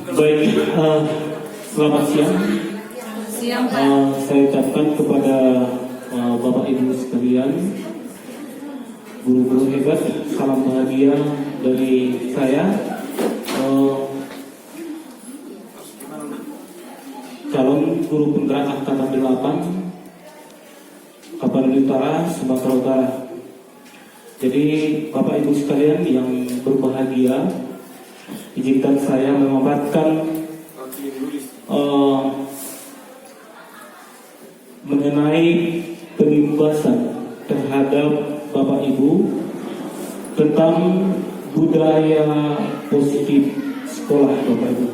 Baik, selamat siang. Siang, Pak. Saya ucapkan kepada Bapak Ibu sekalian, guru-guru hebat, salam bahagia dari saya, calon guru penggerak Angkatan 8 Kabupaten Utara, Sumatera Utara. Jadi Bapak Ibu sekalian yang berbahagia, izinkan saya memaparkan mengenai pembebasan terhadap Bapak Ibu tentang budaya positif sekolah Bapak Ibu.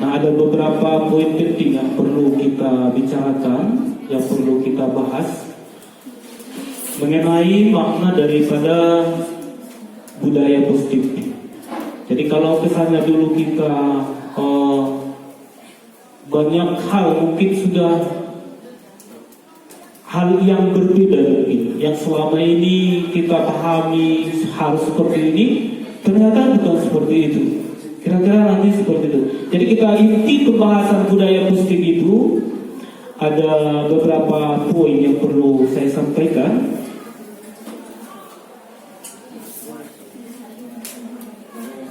Nah, ada beberapa poin penting yang perlu kita bicarakan, yang perlu kita bahas mengenai makna daripada budaya positif. Jadi kalau kesannya dulu kita banyak hal mungkin sudah hal yang berbeda mungkin, yang selama ini kita pahami harus seperti ini, ternyata bukan seperti itu. Kira-kira nanti seperti itu. Jadi kita inti pembahasan budaya positif itu ada beberapa poin yang perlu saya sampaikan.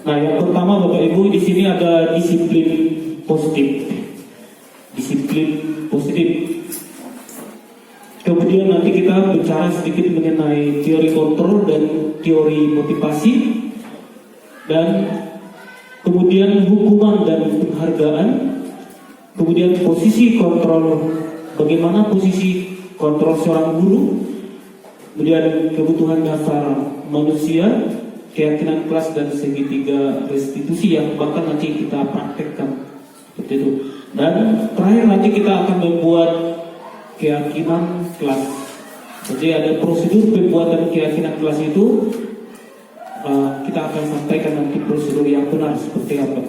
Nah, yang pertama Bapak Ibu, di sini ada disiplin positif. Disiplin positif. Kemudian nanti kita bicara sedikit mengenai teori kontrol dan teori motivasi, dan kemudian hukuman dan penghargaan, kemudian posisi kontrol, bagaimana posisi kontrol seorang guru, kemudian kebutuhan dasar manusia, keyakinan kelas, dan segitiga restitusi yang bahkan nanti kita praktekkan seperti itu. Dan terakhir nanti kita akan membuat keyakinan kelas. Jadi ada prosedur pembuatan keyakinan kelas itu, kita akan sampaikan nanti prosedur yang benar seperti apa.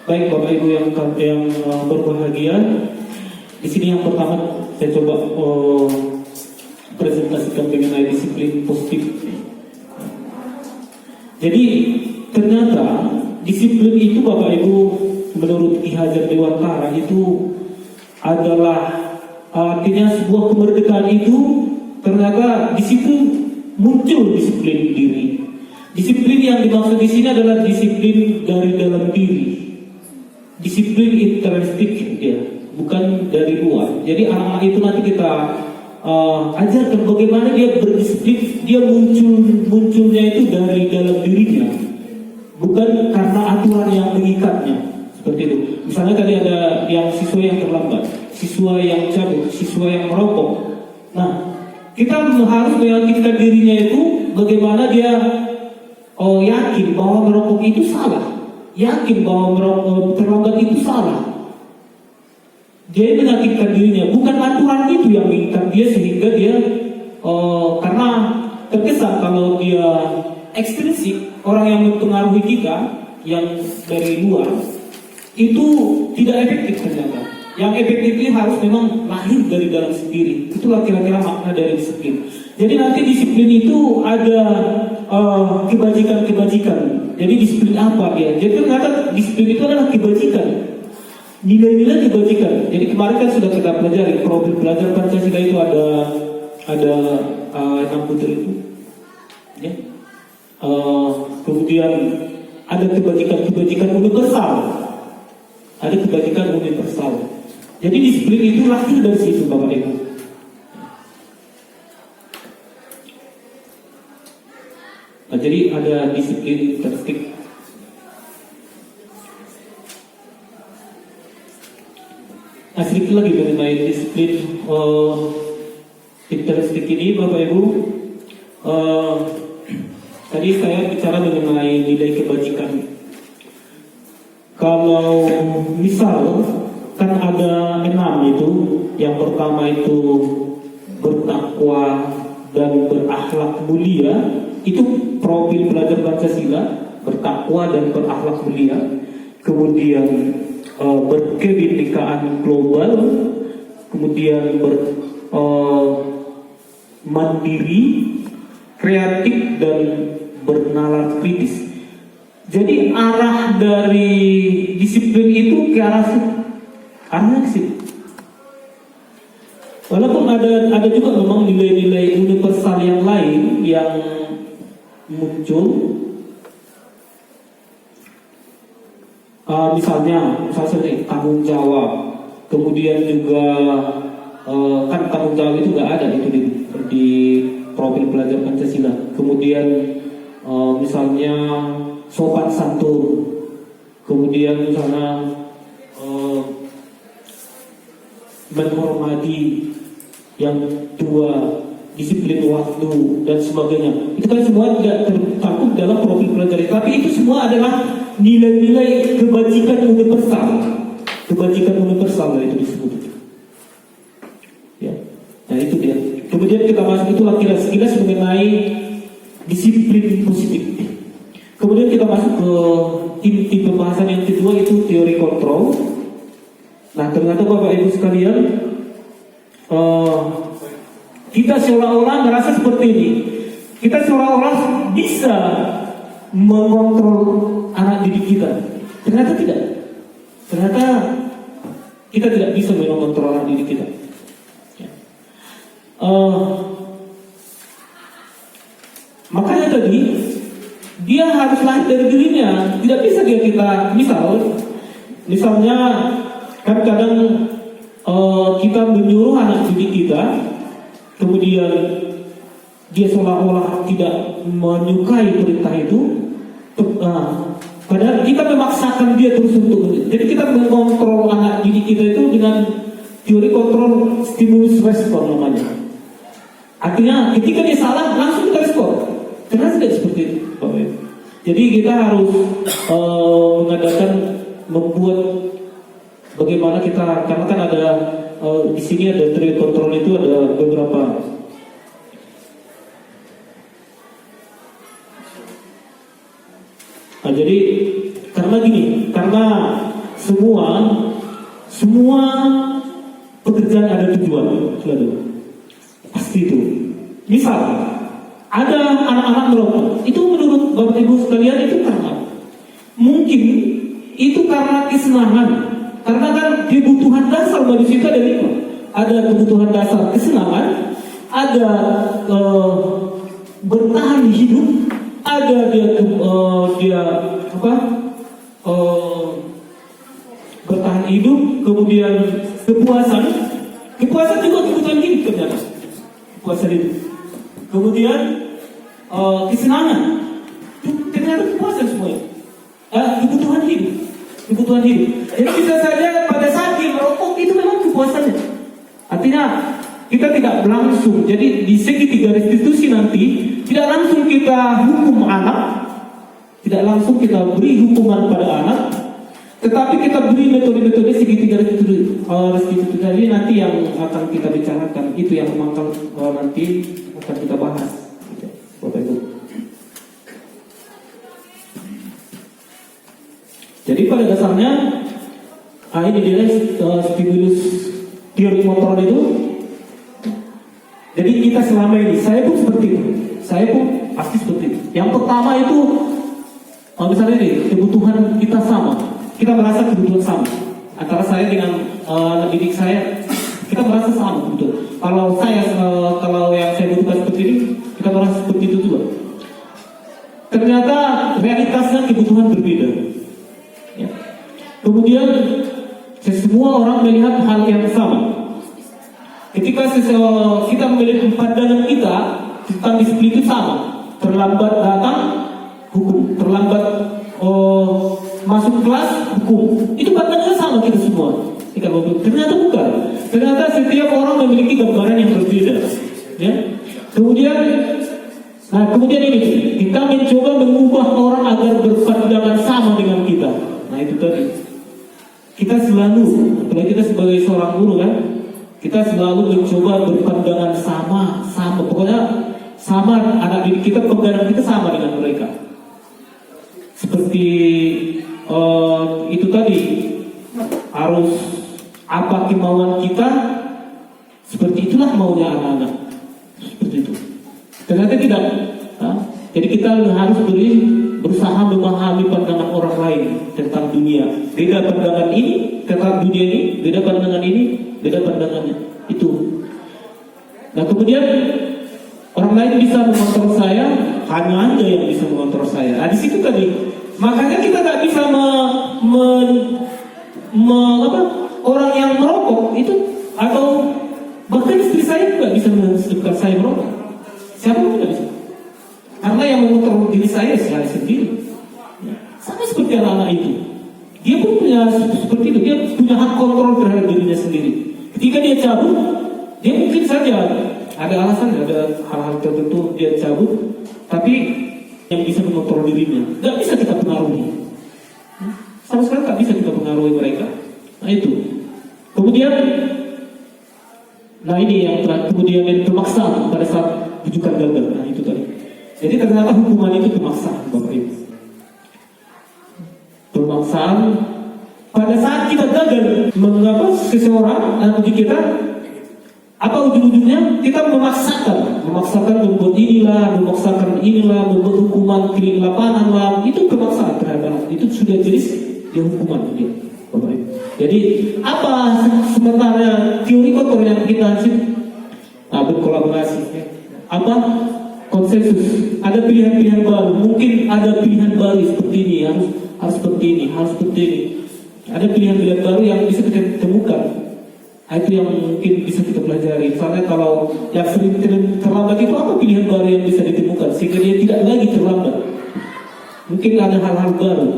Baik Bapak Ibu yang berbahagia, di sini yang pertama saya coba presentasikan mengenai disiplin positif. Jadi ternyata disiplin itu Bapak Ibu menurut Ki Hajar Dewantara itu adalah artinya sebuah kemerdekaan itu ternyata di situ muncul disiplin diri. Disiplin yang dimaksud di sini adalah disiplin dari dalam diri. Disiplin intrinsik ya, bukan dari luar. Jadi anak-anak itu nanti kita ajarkan bagaimana dia berdisiplin, dia munculnya itu dari dalam dirinya, bukan karena aturan yang mengikatnya. Seperti itu. Misalnya tadi ada yang siswa yang terlambat, siswa yang cabut, siswa yang merokok. Nah, kita harus meyakinkan dirinya itu bagaimana dia yakin bahwa merokok itu salah, yakin bahwa merokok terlambat itu salah. Dia meyakinkan dirinya, bukan aturan itu yang mengikat dia sehingga dia karena terkesan kalau dia ekstrinsik, orang yang mempengaruhi kita yang dari luar itu tidak efektif ternyata. Yang efektif ini harus memang lahir dari dalam sendiri. Itulah kira-kira makna dari disiplin. Jadi nanti disiplin itu ada kebajikan-kebajikan. Jadi disiplin apa ya? Jadi ternyata disiplin itu adalah kebajikan. Nilai-nilai kebajikan. Jadi kemarin kan sudah kita pelajari profil belajar Pancasila itu ada 6 butir itu. Ya. Kemudian ada kebajikan-kebajikan universal. Ada kebajikan universal. Jadi disiplin itu lahir dari situ Bapak Ibu. Nah, jadi ada disiplin intrinsik. Nah, sedikit lagi mengenai disiplin intrinsik ini Bapak Ibu. Tadi saya bicara mengenai nilai kebajikan. Kalau misal kan ada 6 itu, yang pertama itu bertakwa dan berakhlak mulia, itu profil pelajar Pancasila, bertakwa dan berakhlak mulia. Kemudian berkebinekaan global, kemudian mandiri, kreatif dan bernalar kritis. Jadi arah dari disiplin itu ke arahnya ke situ. Walaupun ada juga memang nilai-nilai universal yang lain yang muncul, misalnya tanggung jawab, kemudian juga kan tanggung jawab itu nggak ada itu di profil pelajar Pancasila. Kemudian misalnya sopan santun, kemudian misalnya menghormati yang tua, disiplin waktu dan sebagainya. Itu kan semua tidak tercakup dalam profil pelajar. Tapi itu semua adalah nilai-nilai kebajikan universal. Kebajikan universal itu disebut. Ya. Nah itu dia. Kemudian kita masuk itulah kilas-kilas mengenai disiplin positif. Kemudian kita masuk ke inti pembahasan yang kedua, itu teori kontrol. Nah ternyata Bapak Ibu sekalian, kita seolah-olah merasa seperti ini. Kita seolah-olah bisa mengontrol anak didik kita. Ternyata tidak. Ternyata kita tidak bisa mengontrol anak didik kita. Makanya tadi dia harus lahir dari dirinya. Tidak bisa kita misalnya kan kadang kita menyuruh anak didik kita, kemudian dia seolah-olah tidak menyukai perintah itu, padahal kita memaksakan dia terus untuk. Jadi kita mengontrol anak didik kita itu dengan teori kontrol stimulus respon namanya. Artinya ketika dia salah langsung kita respon. Ternyata tidak seperti itu. Jadi kita harus membuat bagaimana kita, karena kan ada di sini ada teori kontrol itu ada beberapa. Nah, jadi karena semua pekerjaan ada tujuan selalu, pasti itu. Misal ada anak-anak merokok, itu menurut Bapak Ibu sekalian itu karena mungkin itu karena kesenangan. Karena kan kebutuhan dasar manusia itu ada 5. Ada kebutuhan dasar kesenangan, ada bertahan hidup, ada bertahan hidup, kemudian kepuasan juga kebutuhan hidup ternyata, kepuasan hidup. Kemudian kesenangan, ternyata kepuasan semuanya, kebutuhan hidup. Jadi bisa saja pada saat dia merokok itu memang kepuasannya. Artinya kita tidak langsung, jadi di segitiga restitusi nanti tidak langsung kita hukum anak, tidak langsung kita beri hukuman pada anak, tetapi kita beri metode-metode segitiga restitusi tadi nanti yang akan kita bicarakan, itu yang memang nanti akan kita bahas, Bapak Ibu. Jadi pada dasarnya ini dia stimulus teori kontrol itu. Jadi kita selama ini, saya pun seperti itu, saya pun pasti seperti itu. Yang pertama itu misalnya ini kebutuhan kita sama, kita merasa kebutuhan sama antara saya dengan anak didik saya, kita merasa sama betul. Kalau yang saya butuhkan seperti ini, kita merasa seperti itu juga. Ternyata realitasnya kebutuhan berbeda. Ya. Kemudian semua orang melihat hal yang sama. Ketika kita memiliki pandangan kita tentang disiplin itu sama. Terlambat datang, hukum. Terlambat masuk kelas, hukum. Itu pandangannya sama kita semua. Ternyata bukan. Ternyata setiap orang memiliki gambaran yang berbeda. Ya. Kemudian ini kita mencoba mengubah orang agar berpandangan sama dengan kita. Nah itu tadi. Kita selalu, apalagi kita sebagai seorang guru kan, kita selalu mencoba berpandangan sama. Pokoknya sama, anak didik kita, pandangan kita sama dengan mereka. Seperti itu tadi, harus apa kemauan kita, seperti itulah maunya anak-anak. Seperti itu. Ternyata tidak. Jadi kita harus berusaha memahami dunia. Beda pandangan ini tentang dunia ini, beda pandangan ini, beda pandangannya. Itu. Nah kemudian orang lain bisa mengontrol saya, hanya Anda yang bisa mengontrol saya. Nah di situ tadi, makanya kita nggak bisa orang yang merokok itu, atau bahkan istri saya juga bisa menunjukkan saya merokok. Siapa pun tidak bisa. Karena yang mengontrol diri saya sendiri. Sama seperti anak-anak itu. Dia pun punya seperti itu. Dia punya hak kontrol terhadap dirinya sendiri. Ketika dia cabut, dia mungkin saja ada alasan, ada hal-hal tertentu dia cabut, tapi yang bisa mengontrol dirinya nggak bisa kita pengaruhi. Sama sekali nggak bisa kita pengaruhi mereka. Nah itu. Kemudian, nah ini yang terakhir, kemudian yang pemaksaan pada saat rujukan gagal. Nah itu tadi. Jadi ternyata hukuman itu pemaksaan, Bapak Ibu. Pemaksaan pada saat kita gagal mengapa seseorang dan uji kita, apa ujung-ujungnya kita memaksakan membuat inilah, membuat hukuman kirim lapangan lah, itu pemaksaan terhadap itu sudah jelas dia hukuman dia, Bapak Ibu. Jadi apa sementara teori kotor yang kita berkolaborasi, apa konsensus, ada pilihan-pilihan baru, mungkin ada pilihan baru seperti ini, harus seperti ini, harus seperti ini. Ada pilihan-pilihan baru yang bisa kita temukan. Itu yang mungkin bisa kita pelajari. Misalnya kalau yang sering terlambat itu apa pilihan baru yang bisa ditemukan sehingga dia tidak lagi terlambat. Mungkin ada hal-hal baru.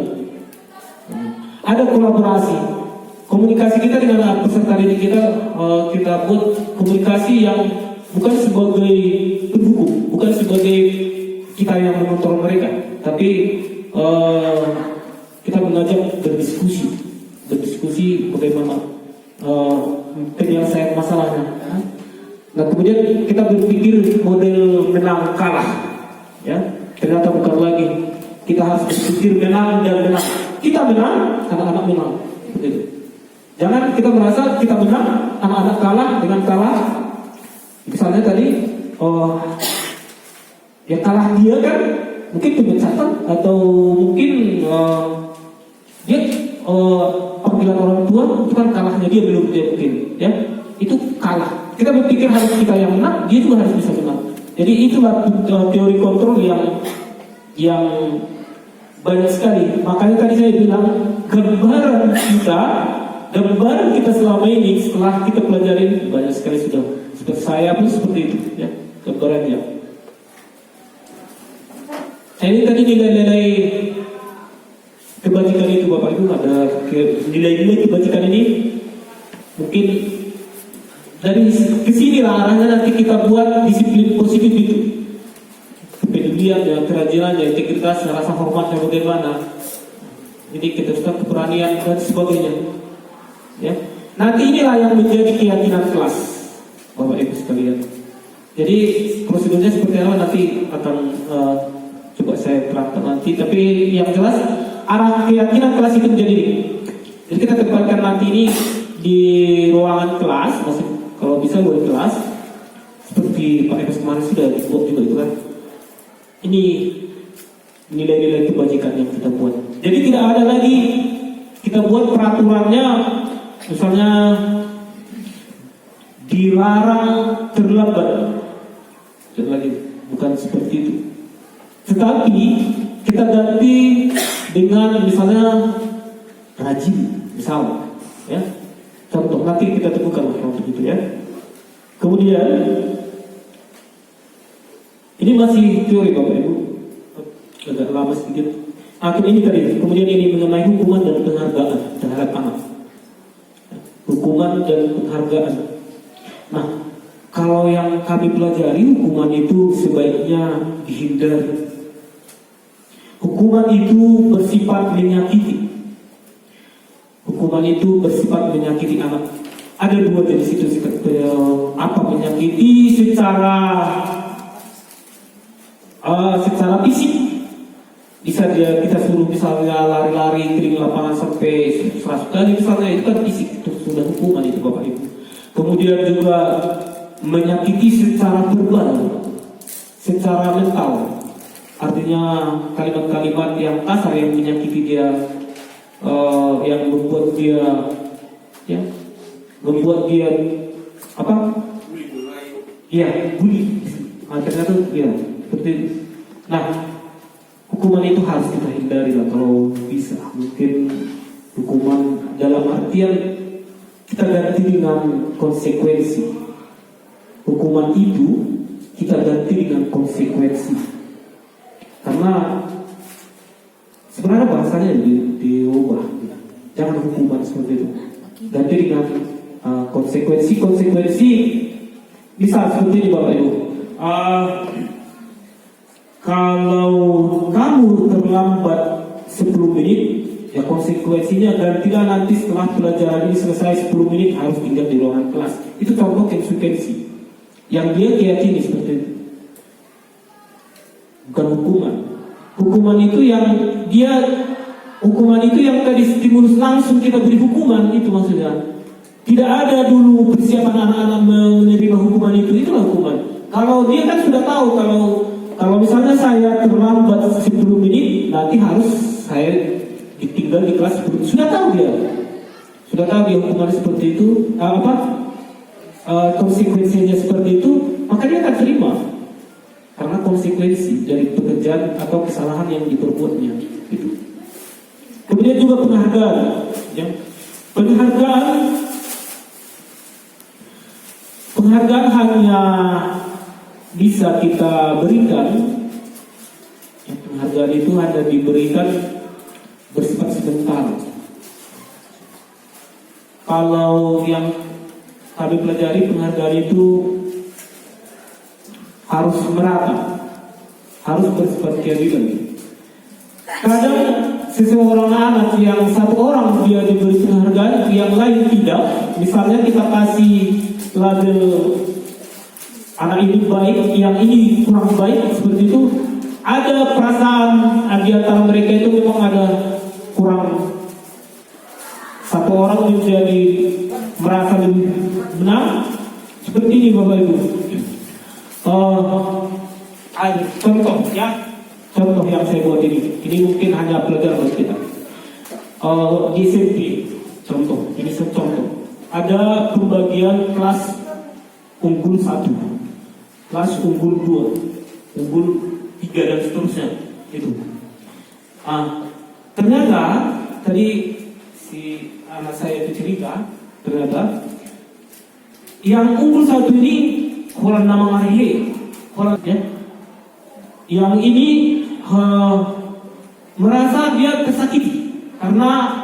Ada kolaborasi. Komunikasi kita dengan peserta didik kita buat komunikasi yang bukan sebagai pendukung, bukan sebagai kita yang mengontrol mereka, tapi kita mengajak berdiskusi bagaimana penyelesaian masalahnya. Nah kemudian kita berpikir model menang kalah, ya ternyata bukan lagi. Kita harus berpikir menang dan menang. Kita menang, anak-anak menang. Begitu. Jangan kita merasa kita menang, anak-anak kalah dengan kalah. Misalnya tadi, ya kalah dia kan mungkin pemecatan atau mungkin dia panggilan orang tua itu kan kalahnya dia belum dia mungkin, ya itu kalah. Kita berpikir harus kita yang menang, dia juga harus bisa menang. Jadi itulah teori kontrol yang banyak sekali. Makanya tadi saya bilang gambaran kita selama ini setelah kita pelajari banyak sekali sudah saya pun seperti itu, ya gambarannya. Ini tadi nilai-nilai kebajikan itu Bapak Ibu, ada nilai-nilai kebajikan ini mungkin dari kesinilah arahnya nanti kita buat disiplin positif itu, kepedulian, kerajinan, integritas, rasa hormatnya bagaimana, ini kita keberanian dan sebagainya. Ya, nanti inilah yang menjadi keyakinan kelas, Bapak Ibu sekalian. Jadi prosedurnya seperti apa nanti akan coba saya terangkan nanti. Tapi yang jelas arah keyakinan kelas itu menjadi ini. Jadi kita tempatkan nanti ini di ruangan kelas, masih kalau bisa buat kelas seperti Pak Ebes kemarin sudah dibuat juga itu kan. Ini nilai-nilai kebajikan yang kita buat. Jadi tidak ada lagi kita buat peraturannya, misalnya dilarang terlambat, dan lagi bukan seperti itu. Tetapi kita ganti dengan misalnya rajin, misalnya, ya. Contoh nanti kita temukan untuk itu ya. Kemudian ini masih teori Bapak Ibu, agak lama sedikit. Akhir ini tadi, kemudian ini mengenai hukuman dan penghargaan terhadap anak. Hukuman dan penghargaan. Nah, kalau yang kami pelajari hukuman itu sebaiknya dihindari. Hukuman itu bersifat menyakiti. Hukuman itu bersifat menyakiti anak. Ada dua jenis itu, apa menyakiti secara fisik. Bisa kita suruh misalnya lari-lari keliling lapangan sampai 100 kali misalnya, itu kan fisik, itu sudah hukuman itu Bapak Ibu. Kemudian juga menyakiti secara verbal, secara mental, artinya kalimat-kalimat yang kasar yang menyakiti dia yang membuat dia ya membuat dia apa? Iya, bully. Ternyata ya seperti itu. Nah, hukuman itu harus kita hindari lah kalau bisa. Mungkin hukuman dalam artian kita ganti dengan konsekuensi. Hukuman itu kita ganti dengan konsekuensi. Karena sebenarnya bahasanya diubah. Jangan hukuman seperti itu. Ganti dengan konsekuensi. Bisa seperti ini Bapak Ibu. Kalau kamu terlambat 10 menit, ya konsekuensinya gantilah nanti setelah pelajaran ini selesai 10 menit harus tinggal di ruangan kelas. Itu contoh konsekuensi yang dia keyakini seperti itu. Bukan hukuman. Hukuman itu yang tadi stimulus langsung kita beri hukuman, itu maksudnya. Tidak ada dulu persiapan anak-anak menerima hukuman itu. Itulah hukuman. Kalau dia kan sudah tahu kalau misalnya saya terlambat 10 menit, nanti harus saya ditinggal di kelas 10. Sudah tahu dia hukuman seperti itu, konsekuensinya seperti itu, maka dia akan terima. Karena konsekuensi dari pekerjaan atau kesalahan yang diperbuatnya. Itu. Kemudian juga penghargaan. Ya. Penghargaan hanya bisa kita berikan. Ya, penghargaan itu hanya diberikan bersifat sebentar. Kalau yang kami pelajari, penghargaan itu harus merata, harus bersifat keadilan. Kadang seseorang anak yang satu orang dia diberi penghargaan, yang lain tidak. Misalnya kita kasih label anak ini baik, yang ini kurang baik, seperti itu. Ada perasaan di antara mereka itu memang ada kurang. Satu orang menjadi merasa lebih benar. Seperti ini Bapak Ibu. Contoh yang saya buat ini mungkin hanya pelajaran buat kita. Di SMP, ini contoh. Ada pembagian kelas unggul 1, kelas unggul 2, unggul 3 dan seterusnya. Itu. Ternyata tadi si anak saya itu cerita, ternyata yang unggul 1 ini orang nama Marihe, ya. Yang ini merasa dia tersakiti karena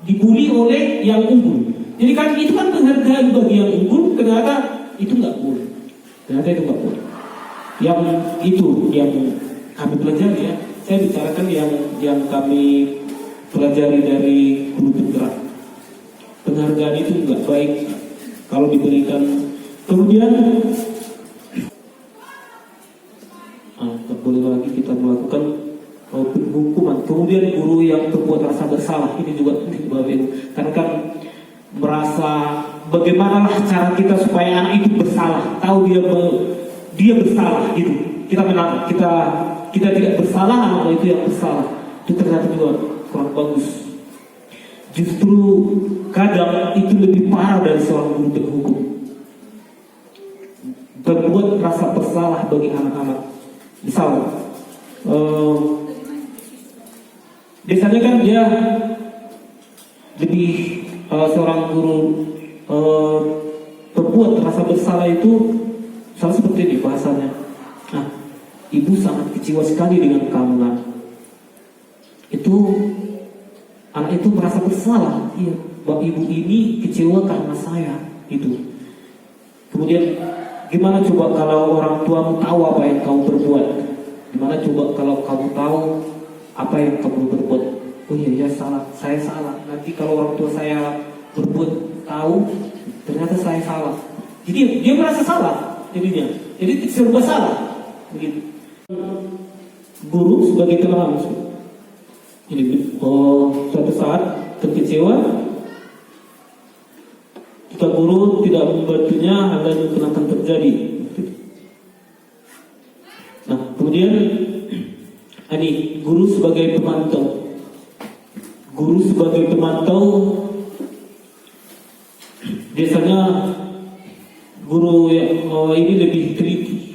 dibully oleh yang unggul. Jadi kan itu kan penghargaan bagi yang unggul, ternyata itu nggak boleh. Yang itu yang kami pelajari ya. Saya bicarakan yang kami pelajari dari guru penggerak. Penghargaan itu nggak baik kalau diberikan. Kemudian tak boleh lagi kita melakukan hukuman. Kemudian guru yang berbuat rasa bersalah, ini juga penting Bapak Ibu. Karena kan merasa bagaimana cara kita supaya anak itu bersalah, tahu dia bersalah gitu. Kita menang, kita tidak bersalah, anak itu yang bersalah. Itu ternyata juga kurang bagus. Justru kadang itu lebih parah dari seorang guru berhukum. Berbuat rasa bersalah bagi anak-anak. Misal, biasanya kan dia lebih seorang guru berbuat rasa bersalah itu salah seperti ini bahasanya. Nah, ibu sangat kecewa sekali dengan kamu nak. Itu anak itu merasa bersalah. Iya, ibu ini kecewa karena saya. Itu. Kemudian gimana coba kalau orang tuamu tahu apa yang kamu berbuat? Gimana coba kalau kamu tahu apa yang kamu berbuat? Oh iya, salah, saya salah. Nanti kalau orang tua saya berbuat tahu, ternyata saya salah. Jadi dia merasa salah jadinya. Jadi serba salah. Begitu. Guru sebagai teman ini, suatu saat terkecewa, kita guru tidak membantunya, hal itu akan terjadi. Nah, kemudian ini guru sebagai pemantau. guru sebagai pemantau, biasanya guru ini lebih teliti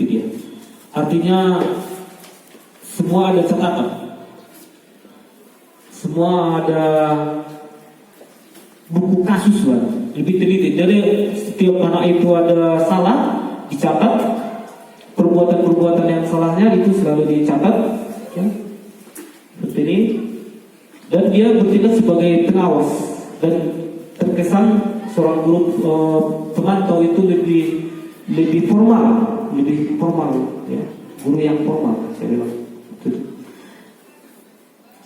dia. Artinya semua ada catatan, semua ada buku kasus lah, lebih teliti. Jadi setiap anak itu ada salah dicatat, perbuatan yang salahnya itu selalu dicatat, ya, seperti ini. Dan dia bertindak sebagai pengawas, dan terkesan seorang guru pemantau itu lebih formal, ya, guru yang formal, saya bilang.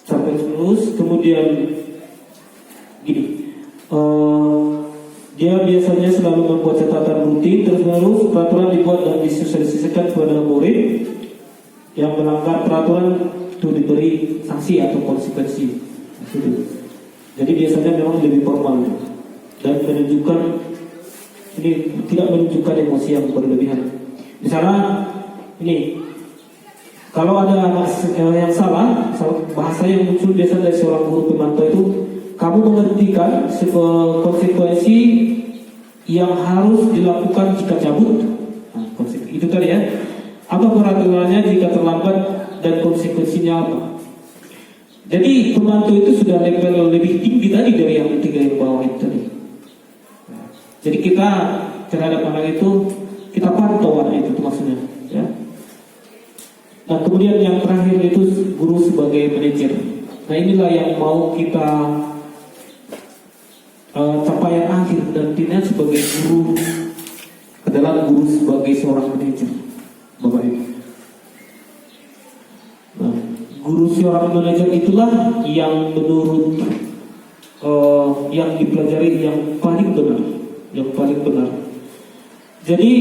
Sampai terus, kemudian gini, dia biasanya selalu membuat catatan rutin terus menerus. Peraturan dibuat dan disosialisasikan kepada murid yang melanggar peraturan itu diberi sanksi atau konsekuensi. Jadi biasanya memang lebih formal dan menunjukkan, ini tidak menunjukkan emosi yang berlebihan. Misalnya ini, kalau ada yang salah, bahasa yang muncul biasa dari seorang guru pemantau itu, kamu mengertikan sebuah konsekuensi yang harus dilakukan jika cabut. Nah, itu tadi ya. Apa peraturannya jika terlambat dan konsekuensinya apa? Jadi pemantau itu sudah level lebih tinggi tadi dari yang tiga yang bawah itu tadi. Jadi kita terhadap anak itu, kita pantau anak itu maksudnya, ya. Nah kemudian yang terakhir itu guru sebagai manajer. Nah inilah yang mau kita capaian akhir, dan tidak sebagai guru adalah guru sebagai seorang manajer, Bapak Ibu. Nah, guru seorang manajer itulah yang menurut yang dipelajari yang paling benar. Jadi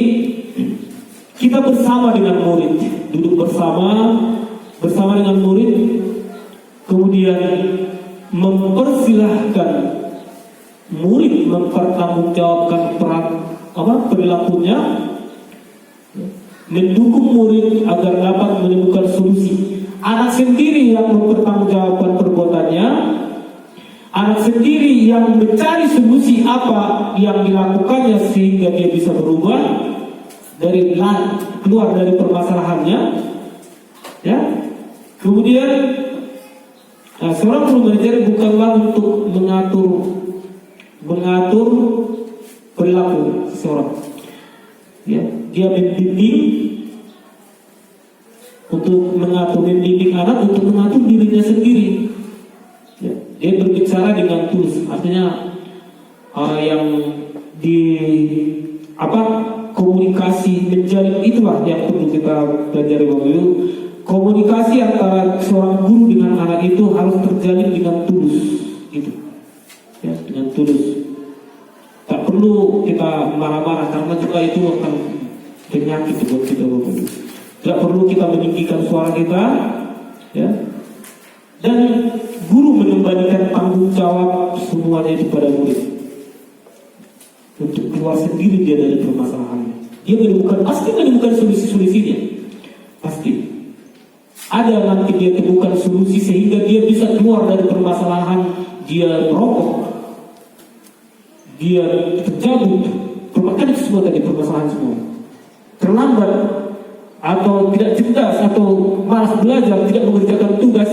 kita bersama dengan murid, duduk bersama dengan murid, kemudian mempersilahkan murid mempertanggungjawabkan perilakunya, mendukung murid agar dapat menemukan solusi. Anak sendiri yang mempertanggungjawabkan perbuatannya, anak sendiri yang mencari solusi apa yang dilakukannya sehingga dia bisa berubah keluar dari permasalahannya, ya. Kemudian seorang guru manajer bukanlah untuk mengatur perilaku seseorang, ya. Dia membimbing anak untuk mengatur dirinya sendiri, ya. Dia berbicara dengan tulus, artinya komunikasi menjalin, itulah yang perlu kita pelajari Bapak Ibu. Komunikasi antara seorang guru dengan anak itu harus terjalin dengan tulus, gitu, ya, dengan tulus. Tak perlu kita marah-marah, karena juga itu akan penyakit buat kita Bapak Ibu. Tidak perlu kita meninggikan suara kita, ya. Dan guru mengembalikan tanggung jawab semuanya itu pada murid untuk keluar sendiri dia dari permasalahannya. Dia pasti menemukan solusinya, pasti ada nanti dia temukan solusi sehingga dia bisa keluar dari permasalahan. Dia merokok, dia terjabut, kan itu semua tadi permasalahan semua. Terlambat atau tidak cerdas atau malas belajar, tidak mengerjakan tugas,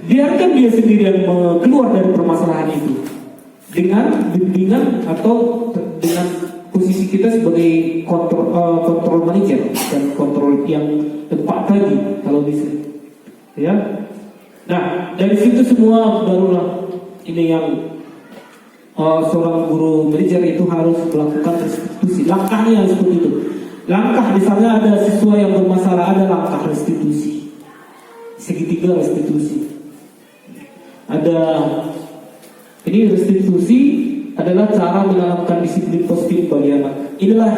biarkan dia sendiri yang keluar dari permasalahan itu dengan bimbingan atau dengan posisi kita sebagai kontrol manajer dan kontrol yang tepat tadi kalau bisa, ya. Nah dari situ semua barulah ini yang seorang guru manajer itu harus melakukan restitusi. Langkahnya seperti itu. Langkah misalnya ada siswa yang bermasalah, ada langkah restitusi, segitiga restitusi. Ada ini restitusi adalah cara menanamkan disiplin positif bagi anak. Inilah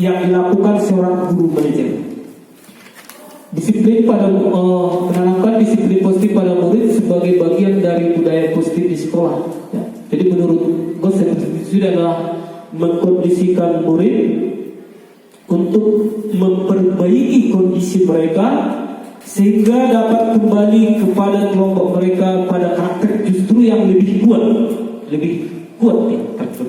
yang dilakukan seorang guru manajer. Menanamkan disiplin positif pada murid sebagai bagian dari budaya positif di sekolah. Ya. Jadi menurut Gosek itu adalah mengkondisikan murid untuk memperbaiki kondisi mereka sehingga dapat kembali kepada kelompok mereka pada karakter justru yang lebih kuat nih karakter.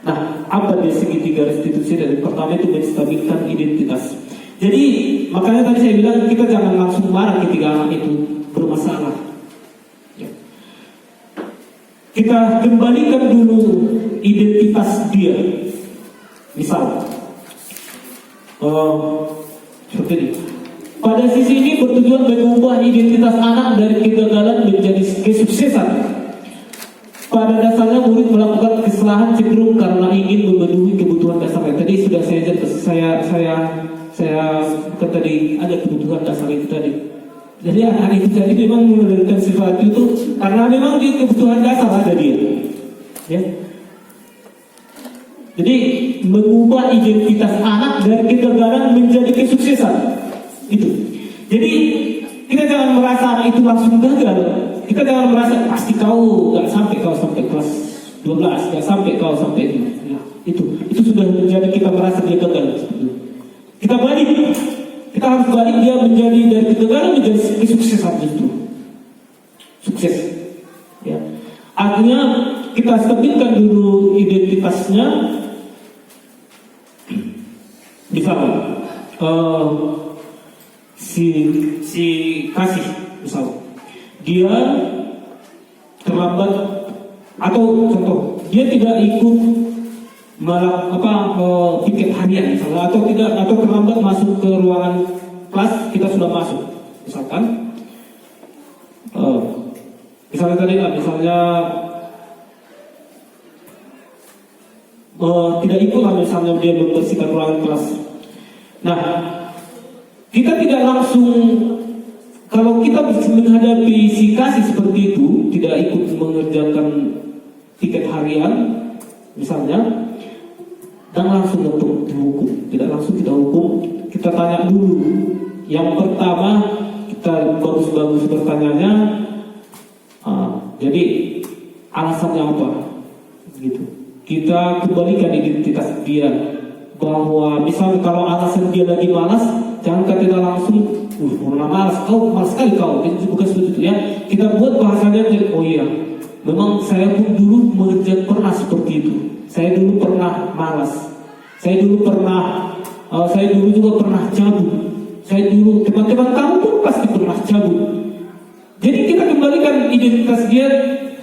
Nah, apa dari segitiga restitusi? Dari pertama itu menstabilkan identitas. Jadi makanya tadi saya bilang kita jangan langsung marah ketika anak itu bermasalah. Ya. Kita kembalikan dulu identitas dia. Misal, seperti ini. Pada sisi ini bertujuan mengubah identitas anak dari kegagalan menjadi kesuksesan. Pada dasarnya murid melakukan kesalahan cenderung karena ingin memenuhi kebutuhan dasarnya. Tadi sudah saya kata tadi ada kebutuhan dasar itu tadi. Jadi anak itu tadi memang memberikan sesuatu itu karena memang dia kebutuhan dasar ada dia. Ya. Jadi mengubah identitas anak dari kegagalan menjadi kesuksesan. Itu. Jadi kita jangan merasa anak itu langsung gagal. Kita jangan merasa pasti kau sampai kelas 12, gak sampai kau sampai itu. Ya, itu sudah menjadi kita merasa dia gagal. Kita balik, kita harus balik dia menjadi dari kegagalan menjadi kesuksesan justru. Sukses. Ya. Artinya kita stabilkan dulu identitasnya. Misalnya si kasih misalnya dia terlambat atau contoh dia tidak ikut tiket harian misalnya atau terlambat masuk ke ruangan kelas kita sudah masuk misalkan misalnya tadi lah tidak ikut lah misalnya dia membersihkan ruangan kelas. Nah, kita tidak langsung kalau kita menghadapi si kasih seperti itu, tidak ikut mengerjakan tiket harian misalnya, dan langsung untuk dihukum. Tidak langsung kita hukum, kita tanya dulu. Yang pertama kita bagus-bagus bertanyanya, jadi alasannya apa? Gitu. Kita kembalikan identitas dia. Bahwa misalnya kalau alasan dia lagi malas, jangan kita langsung malas sekali kau, bukan seperti itu ya. Kita buat bahasanya, oh iya, memang saya pun dulu pernah seperti itu. Saya dulu pernah malas. Saya dulu juga pernah cabut. Saya dulu teman-teman kamu pun pasti pernah cabut. Jadi kita kembalikan identitas dia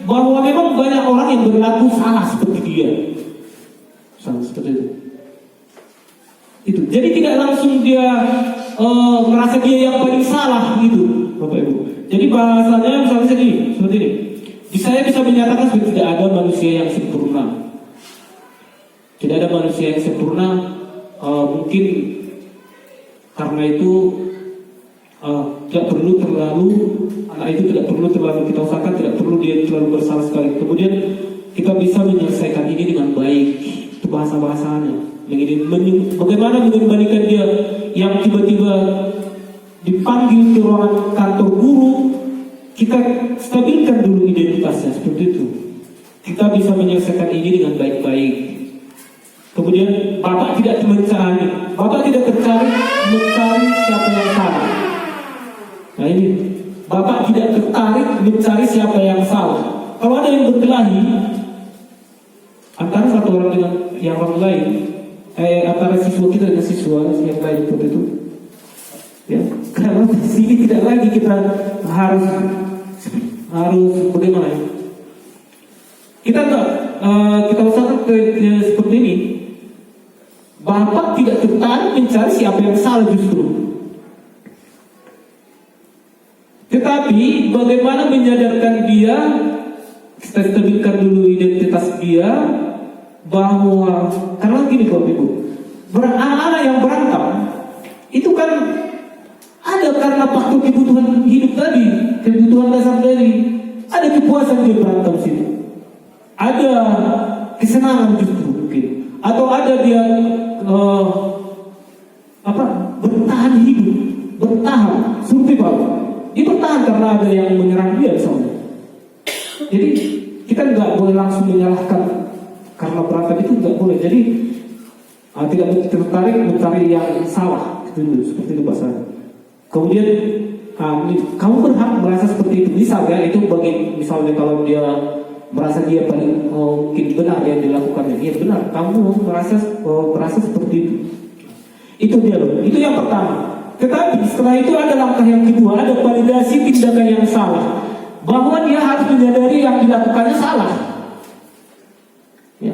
bahwa memang banyak orang yang berlaku salah seperti dia. Sama seperti itu. Jadi tidak langsung dia merasa dia yang paling salah gitu, Bapak Ibu. Jadi bahasanya misalnya seperti ini. Saya bisa menyatakan sudah tidak ada manusia yang sempurna. Tidak ada manusia yang sempurna. Mungkin karena itu tidak perlu terlalu anak itu tidak perlu terlalu kita usahakan, tidak perlu dia terlalu bersalah sekali. Kemudian kita bisa menyelesaikan ini dengan baik. Itu bahasa-bahasanya. Bagaimana mengembalikan dia yang tiba-tiba dipanggil ke ruangan kantor guru, kita stabilkan dulu identitasnya seperti itu. Kita bisa menyelesaikan ini dengan baik-baik. Kemudian Bapak tidak tertarik mencari siapa yang salah. Nah ini, Bapak tidak tertarik mencari siapa yang salah. Kalau ada yang berkelahi antara satu orang dengan yang orang lain, antara siswa kita dengan siswa yang lain seperti itu, ya, karena di sini tidak lagi kita harus bagaimana ya? Kita usahakan seperti ini. Bapak tidak tertarik mencari siapa yang salah justru. Tetapi bagaimana menyadarkan dia, kita stabilkan dulu identitas dia. Bahwa karena gini Bapak Ibu, anak-anak yang berantem itu kan ada karena faktor kebutuhan hidup tadi, kebutuhan dasar tadi. Ada kepuasan dia berantem situ, ada kesenangan justru mungkin, atau ada dia bertahan hidup, bertahan survival. Dia bertahan karena ada yang menyerang dia misalnya. Jadi kita nggak boleh langsung menyalahkan. Karena berantem itu tidak boleh. Jadi tidak tertarik mencari yang salah, seperti itu bahasanya. Kemudian kamu berhak merasa seperti itu. Misalnya itu misalnya kalau dia merasa dia paling mungkin benar yang dilakukannya, iya benar. Kamu merasa seperti itu. Itu dia loh. Itu yang pertama. Tetapi setelah itu ada langkah yang kedua, ada validasi tindakan yang salah, bahwa dia harus menyadari yang dilakukannya salah. Ya,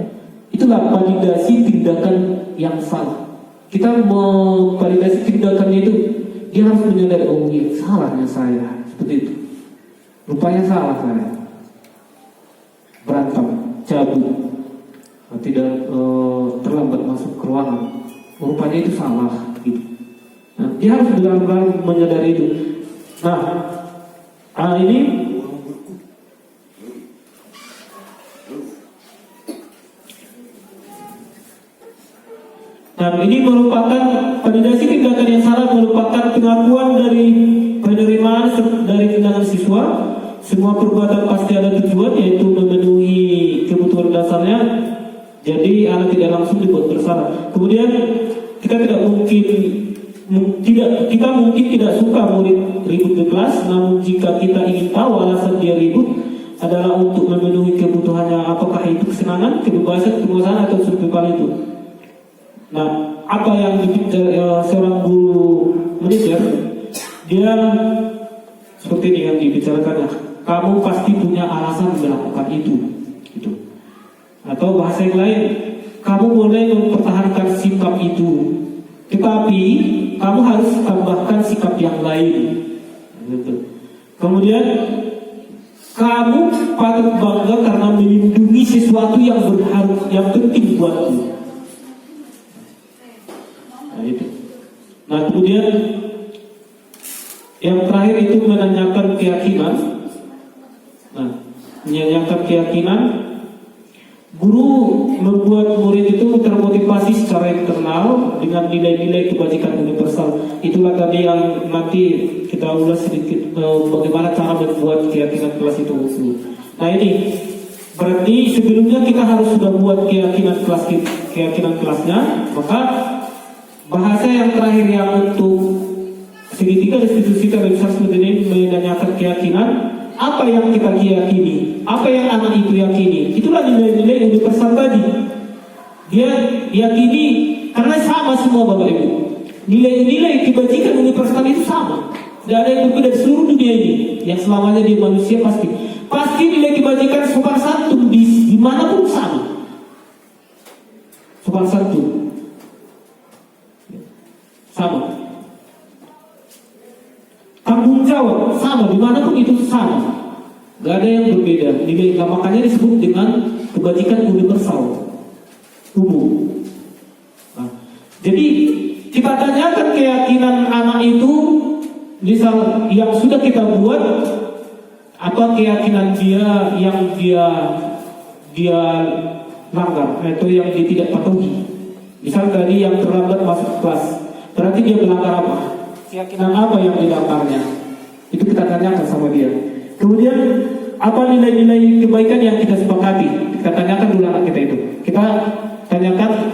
itulah validasi tindakan yang salah. Kita memvalidasi tindakan itu, dia harus menyadari, oh iya salahnya saya seperti itu. Rupanya salah saya. Berantem, cabut, tidak terlambat masuk ke ruangan. Rupanya itu salah. Gitu. Nah, dia harus benar-benar menyadari itu. Nah, ini merupakan validasi tindakan yang salah, merupakan pengakuan dari penerimaan dari tindakan siswa. Semua perbuatan pasti ada tujuan, yaitu memenuhi kebutuhan dasarnya. Jadi anak tidak langsung dibuat bersalah. Kemudian kita mungkin tidak suka murid ribut di kelas, namun jika kita ingin tahu alasan dia ribut adalah untuk memenuhi kebutuhannya, apakah itu kesenangan, kebebasan, penguasaan atau survival itu. Nah, apa yang seorang guru manajer, dia seperti ini yang dibicarakannya, kamu pasti punya alasan melakukan itu, gitu. Atau bahasa yang lain, kamu boleh mempertahankan sikap itu, tetapi kamu harus tambahkan sikap yang lain. Gitu. Kemudian kamu patut bangga karena melindungi sesuatu yang penting buatmu. Nah itu. Nah kemudian yang terakhir itu menanyakan keyakinan. Nah, menanyakan keyakinan. Guru membuat murid itu termotivasi secara internal dengan nilai-nilai kebajikan universal. Itulah tadi yang nanti kita ulas sedikit bagaimana cara membuat keyakinan kelas itu. Nah ini berarti sebelumnya kita harus sudah buat keyakinan kelasnya. Maka bahasa yang terakhir yang untuk segitiga restitusi terbesar seperti ini menanyakan keyakinan. Apa yang kita yakini, apa yang anak itu yakini, itulah nilai-nilai universal tadi. Dia yakini karena sama semua Bapak Ibu. Nilai-nilai kebajikan universal itu sama. Tidak ada yang berbeda di seluruh dunia ini. Yang selamanya di manusia pasti nilai kebajikan sopan santun dimanapun sama. Sopan santun sama. Tanggung jawab sama, dimanapun itu sama, gak ada yang berbeda. Makanya disebut dengan kebajikan universal, umum. Nah, jadi kita tanyakan keyakinan anak itu, misal yang sudah kita buat, apa keyakinan dia yang dia langgar atau yang dia tidak patuhi. Misal tadi yang terlambat masuk kelas, berarti dia melanggar apa? Keyakinan apa yang didaftarnya? Itu kita tanyakan sama dia. Kemudian apa nilai-nilai kebaikan yang kita sepakati? Kita tanyakan dulu anak kita itu. Kita tanyakan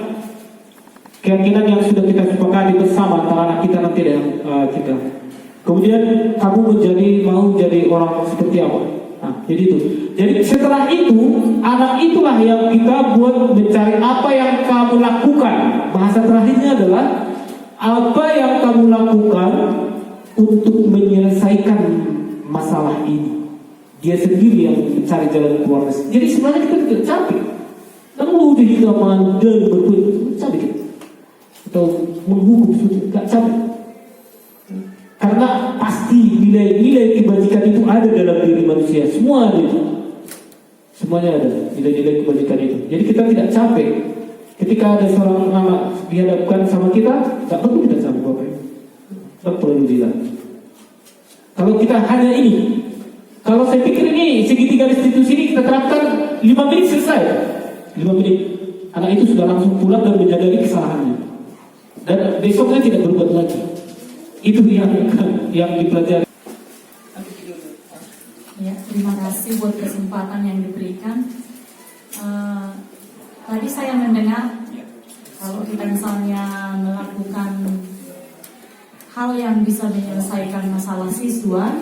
keyakinan yang sudah kita sepakati bersama antara anak kita nanti dan kita. Kemudian kamu mau jadi orang seperti apa? Nah, jadi itu. Jadi setelah itu anak itulah yang kita buat mencari apa yang kamu lakukan. Bahasa terakhirnya adalah apa yang kamu lakukan untuk menyelesaikan masalah ini. Dia sendiri yang mencari jalan keluar. Jadi sebenarnya kita tidak capek. Kamu udah juga mandel berkulit, capek kita. Atau menghukum suatu, tidak capek. Karena pasti nilai-nilai kebajikan itu ada dalam diri manusia. Semua ada itu. Semuanya ada nilai-nilai kebajikan itu. Jadi kita tidak capek. Ketika ada seorang anak dihadapkan sama kita, tak perlu kita capek Bapak Ibu. Tak perlu bilang. Kalau kita hanya ini, kalau saya pikir ini segitiga restitusi ini kita terapkan 5 menit selesai. 5 menit. Anak itu sudah langsung pulang dan menyadari kesalahannya. Dan besoknya tidak berbuat lagi. Itu yang dipelajari. Ya, terima kasih buat kesempatan yang diberikan. Tadi saya mendengar kalau kita misalnya melakukan hal yang bisa menyelesaikan masalah siswa,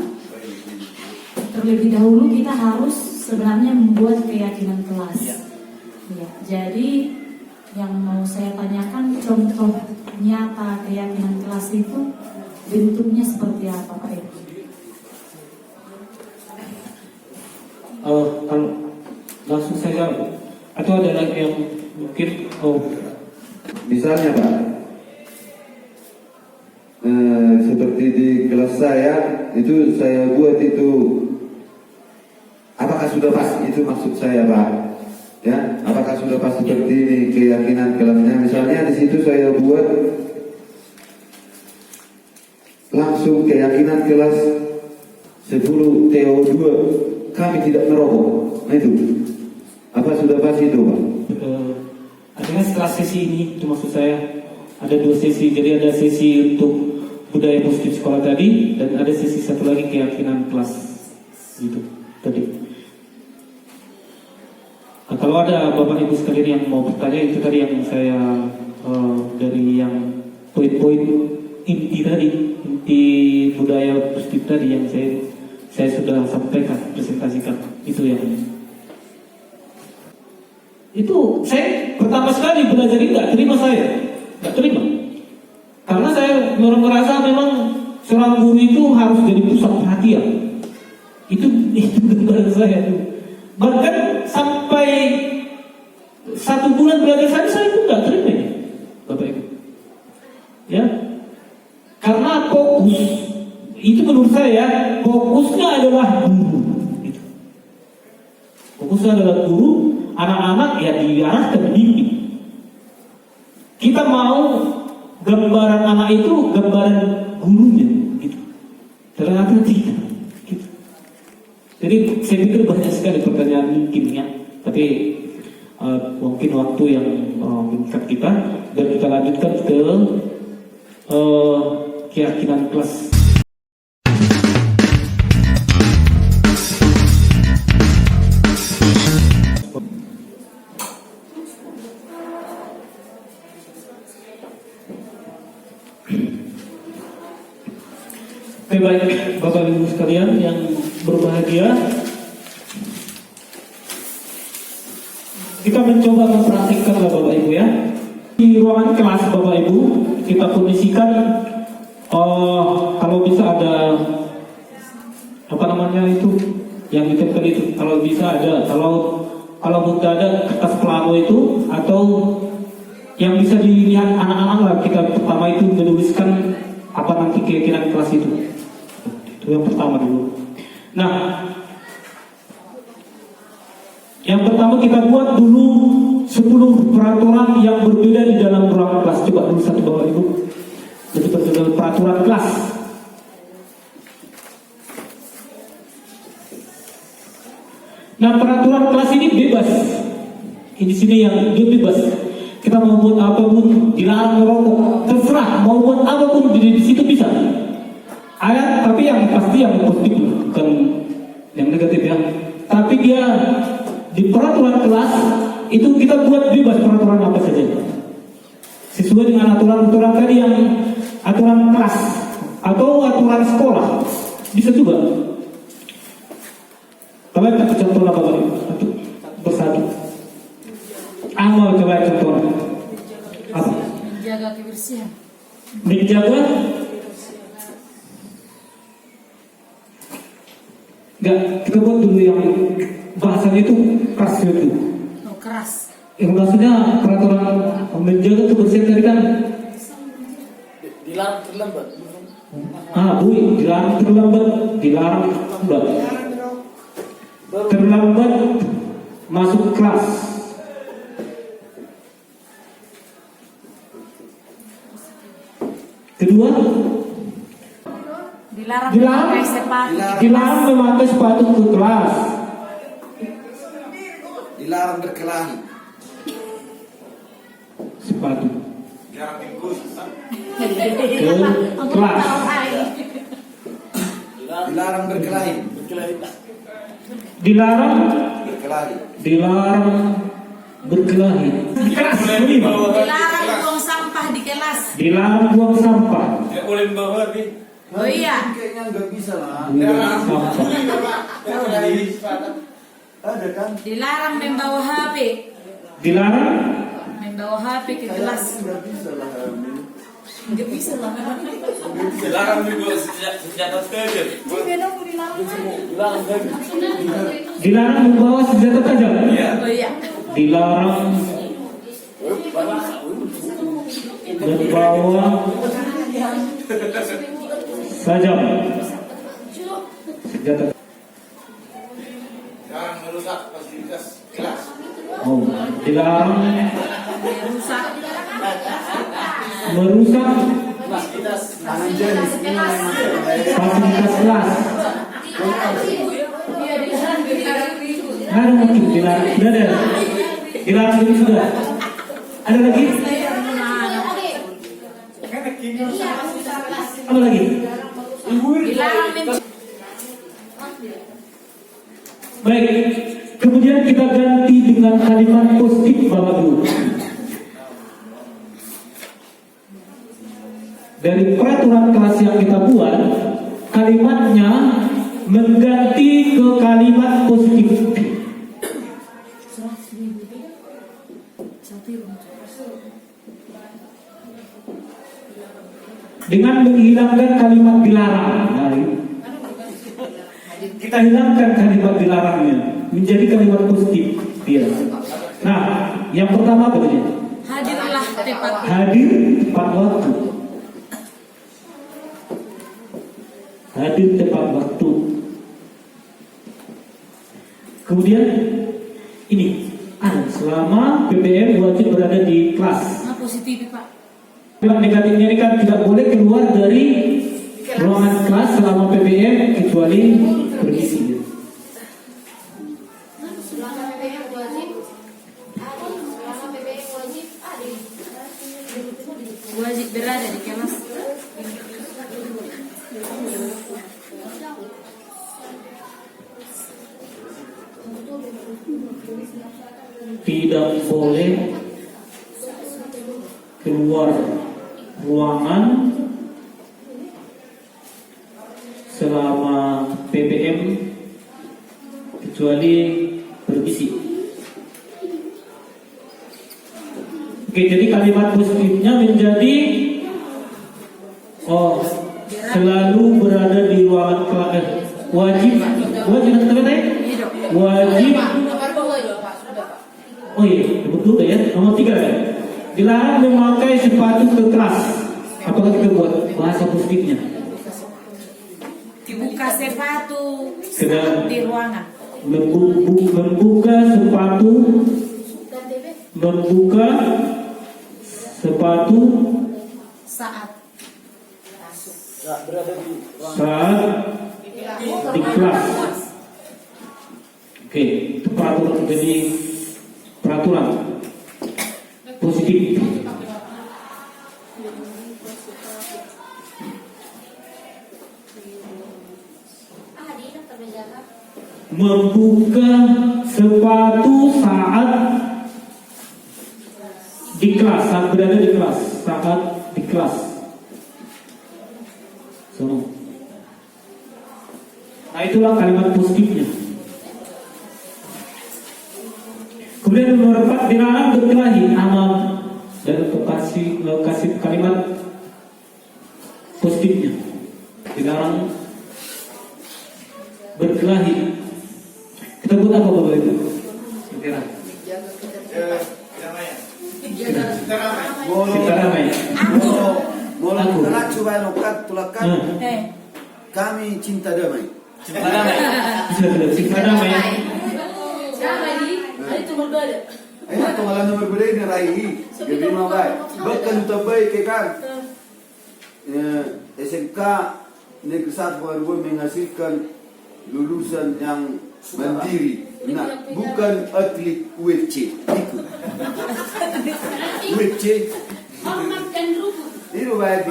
terlebih dahulu kita harus sebenarnya membuat keyakinan kelas. Ya, jadi yang mau saya tanyakan, contoh nyata keyakinan kelas itu bentuknya seperti apa, Pak Ibu? Kalau langsung saya jawab, atau ada lagi yang mungkin Misalnya Pak, seperti di kelas saya itu saya buat itu, apakah sudah pas itu maksud saya Pak? Ya, apakah sudah pas seperti ini keyakinan kelasnya? Misalnya di situ saya buat langsung keyakinan kelas 10 TO 2 kami tidak merokok. Nah itu, apa sudah pas itu Pak? artinya setelah sesi ini, itu maksud saya ada 2 sesi. Jadi ada sesi untuk budaya positif sekolah tadi, dan ada sesi satu lagi keyakinan kelas gitu tadi. Nah, kalau ada Bapak Ibu sekalian yang mau bertanya, itu tadi yang saya dari yang poin-poin inti tadi, inti budaya positif tadi yang saya sudah sampaikan, presentasikan. Itu saya pertama sekali belajar ini nggak terima, karena saya merasa memang seorang guru itu harus jadi pusat perhatian. Itu gambaran saya tuh. Bahkan sampai 1 bulan belajar saya pun nggak terima ya, Bapak Ibu. Ya, karena fokus itu menurut saya fokusnya adalah guru. Gitu. Fokusnya adalah guru, anak-anak ya diarahkan dibimbing. Kita mau gambaran anak itu gambaran gurunya, gitu. Ternyata tidak. Gitu. Jadi saya pikir banyak sekali pertanyaan mungkin ya, tapi mungkin waktu yang mengikat kita, dan kita lanjutkan ke keyakinan kelas. Oke, baik Bapak Ibu sekalian yang berbahagia, kita mencoba mempraktikkan Bapak Ibu ya. Di ruangan kelas Bapak Ibu kita kondisikan kalau bisa ada apa namanya itu yang ditempel itu, kalau bisa ada, kalau tidak ada kertas pelamo itu, atau yang bisa dilihat anak-anak lah, kita pertama itu menuliskan apa nanti keyakinan kelas itu yang pertama dulu. Nah, yang pertama kita buat dulu 10 peraturan yang berbeda di dalam ruangan kelas. Coba dulu satu Bapak Ibu. Jadi peraturan kelas. Nah, peraturan kelas ini bebas. Di sini yang dia bebas. Kita mau buat apapun, dilarang merokok, terserah. Mau buat apapun di situ bisa. Ayat, tapi yang pasti yang positif, bukan yang negatif ya. Tapi dia di peraturan kelas itu kita buat bebas peraturan apa saja, sesuai dengan aturan-aturan tadi yang aturan kelas atau aturan sekolah bisa juga. Coba kita contoh lah Bapak Ibu, satu persatu. Awal coba contoh apa? Menjaga kebersihan. Menjaga. Enggak, kita buat dulu yang bahasanya itu keras itu. Oh, keras. Yang maksudnya peraturan menjaga kebersihan tadi kan dilarang terlambat. Bu, dilarang terlambat masuk kelas. Kedua, dilarang memakai sepatu ke kelas. Dilarang berkelahi. Sepatu Dilarang bungkus. ke kelas. Dilarang berkelahi. Dilarang Dilarang berkelahi. buang sampah di kelas. Dilarang buang sampah. boleh membawa Bi. Oh iya. Kayaknya nggak bisa lah. Buang sampah. Ada kan? Dilarang membawa HP. Dilarang Membawa HP ke kelas. Nggak bisa lah. Nggak bisa lah. Dilarang juga senjata tajam. dilarang membawa senjata tajam. Oh iya. Dilarang membawa tajam. Senjata. Jangan merusak fasilitas kelas. Oh, dilarang Rusak. merusak Fasilitas fasilitas kelas. Ada mungkin dilarang. Sudah ada. Dilarang ini sudah. Ada lagi? Apa lagi? Dilarang Baik. Kemudian kita ganti dengan kalimat positif Bapak Ibu. Dari peraturan kelas yang kita buat, kalimatnya mengganti ke kalimat positif. Dengan menghilangkan kalimat dilarang. Nah, kita hilangkan kalimat dilarangnya menjadi kalimat positif. Iya. Nah, yang pertama apa tadi? hadirlah tepat. Hadir tepat waktu. Hadir tepat waktu. Kemudian ini selama PPM wajib berada di kelas. Nah, positif Pak. Kalimat negatifnya ini kan tidak boleh keluar dari ruangan kelas selama PPM kecuali berisi. Wajib berada di kelas. Tidak boleh keluar ruangan selama PPM kecuali berbisik. Oke, jadi kalimat positifnya menjadi selalu berada di ruangan kelas. Wajib Oh iya, betul ya. Nomor 3 kan? Dilarang memakai sepatu ke kelas. Apakah kita buat bahasa positifnya? Dibuka sepatu Sedang di ruangan. membuka sepatu Saat saat di kelas. Oke, itu peraturan, jadi peraturan positif. Membuka sepatu saat di kelas, saat berada di kelas, saat di kelas. Nah, itulah kalimat positifnya. Kemudian nomor 4, dilarang berkelahi amal, dan kasih kalimat positifnya. Dilarang berkelahi. Kita buat apa Bapak Ibu? Kira. Kita ramai. Bola bola coba lokat tulakan. Kami cinta damai. Cinta damai. Itu malah nomor beda ini Rai. Jadi mau baik. Bahkan terbaik kan. SMK Negeri 1 baru menghasilkan lulusan yang mandiri. Nah, bukan atlet UFC. Itu. UFC. Hormat dan rukun. Itu baik.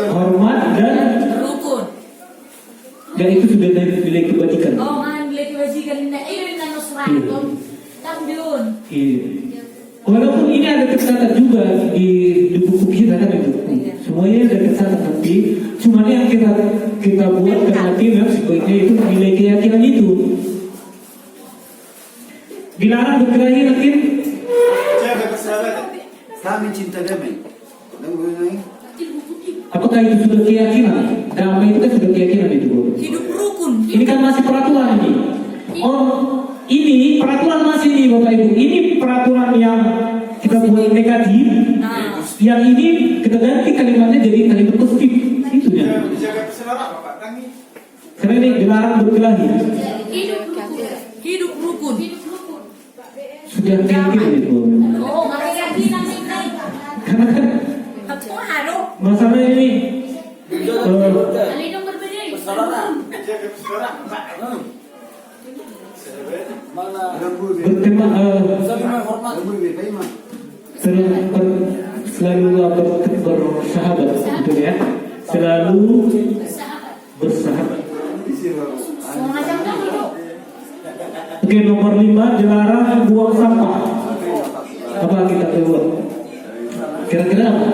Hormat dan rukun. dan itu sudah dari nilai kebajikan. Oh, man, nilai kebajikan ini nusraton. Tambiun. Iya. Walaupun ini ada tercatat juga di buku kita kan itu, semuanya ada tercatat nanti. Cuma yang kita buat nanti memang sebaiknya itu nilai keyakinan itu. Dilarang berkelahi nanti. Jaga persahabatan. Kami cinta damai. Dan mengenai Apakah itu sudah keyakinan? Damai itu kan sudah keyakinan itu, Bro. Hidup rukun. Ini kan masih peraturan ini. Oh, ini peraturan masih ini Bapak Ibu. Ini peraturan yang kita buat negatif. Nah, Yang ini kita ganti kalimatnya jadi kalimat positif. Itunya. Jaga persaudaraan Pak Tangi. Karena ini dilarang berkelahi. Hidup rukun. hidup rukun. Hidup rukun. Sudah keyakinan itu. Oh, keyakinan ini. Karena kan masalah ini Kali dong berbeda. Persaudaraan. Jaga persaudaraan Pak. Mana? bertema Saling menghormati. selalu bersahabat gitu ya. Selalu Sahabat. bersahabat. Mau ngajak kami dong. Oke, nomor 5 dilarang buang sampah. Apa kita keluar? Kira-kira apa?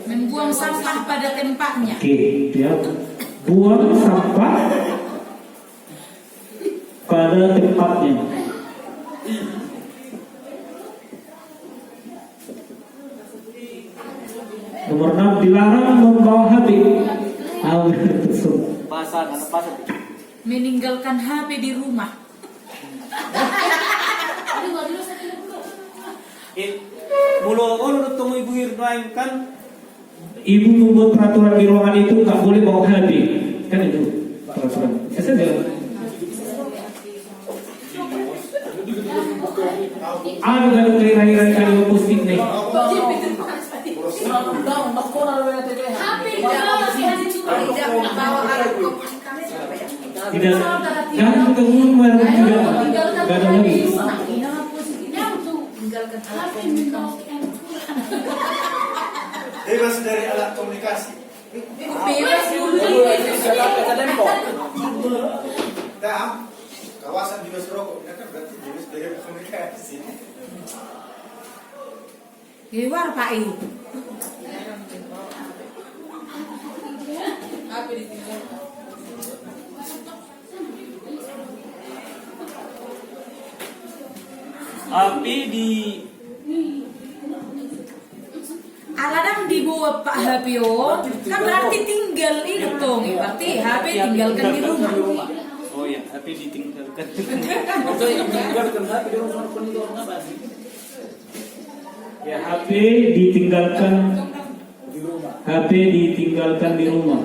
Membuang sampah pada tempatnya. Oke, ya. Buang sampah pada tempatnya. Nomor 6 dilarang membawa HP. Pasar, ada pasar. Meninggalkan HP di rumah. Aduh, dulu satu dulu. Mulu tunggu ibu Irmain kan Ibu membuat peraturan di ruangan itu nggak boleh bawa HP. Kan itu peraturan. Saya saja. Ada kira-kira kalimat positif nih. HP dibawa sih hanya cuma tidak bawa alat kopi. Tidak. Jangan kita ngomong tidak ada lagi. Positifnya untuk tinggalkan alat komunikasi. bebas dari alat komunikasi. Bebas dulu. Nah, kawasan bebas rokok ini kan berarti bebas dari komunikasi. Keluar Pak I. Api di Aladang dibawa Pak Hapio, kan berarti tinggal itu dong. Berarti HP tinggalkan di rumah. Oh ya, api ditinggalkan. Itu yang ditinggalkan api di rumah pun itu apa sih? Ya, HP ditinggalkan. HP ditinggalkan di rumah.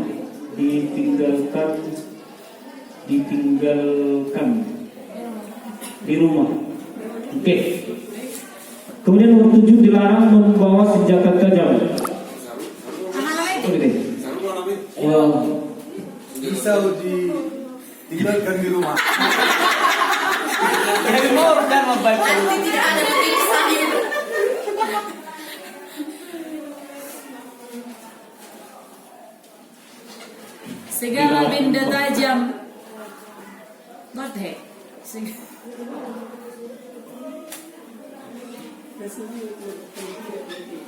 Ditinggalkan di rumah. Oke. Kemudian nomor 7 dilarang membawa senjata tajam. Oke. Wow. Bisa ditinggalkan di rumah. Jadi mau dan membaca. Tidak ada tulisan. Segala benda tajam. What the heck?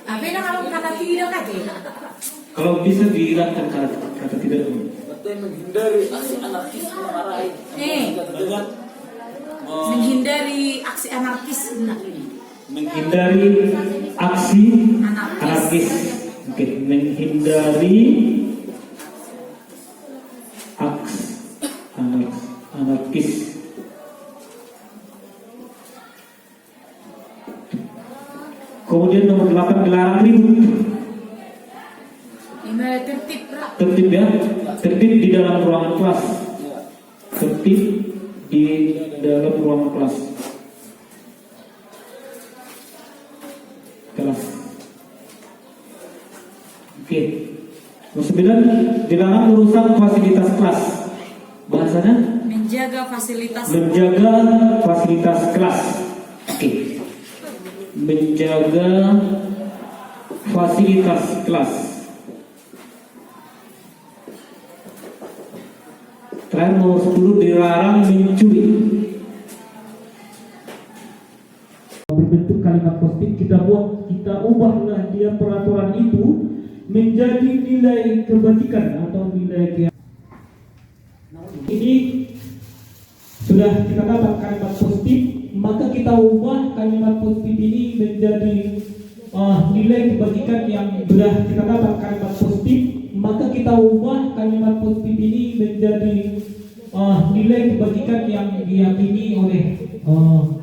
Apa yang kalau kata tidak kaki? Kalau bisa dihilangkan kata tidak. Betul menghindari aksi anarkis memarahi. Menghindari aksi anarkis. Menghindari aksi anarkis. Oke, menghindari aksi anarkis. Kemudian nomor 8 dilarang ribut. Tertib, Tertib ya, tertib di dalam ruangan kelas. Tertib di dalam ruangan kelas. Oke. Nomor 9 dilarang merusak fasilitas kelas. Bahasanya menjaga fasilitas kelas. Oke. Menjaga fasilitas kelas. Terakhir nomor 10 dilarang mencuri. Berbentuk kalimat positif kita kita ubahlah dia peraturan itu menjadi nilai kebajikan atau nilai ini sudah kita dapat kalimat positif, maka kita ubah kalimat positif ini menjadi nilai kebajikan yang sudah kita dapat kalimat positif, maka kita ubah kalimat positif ini menjadi nilai kebajikan yang diyakini oleh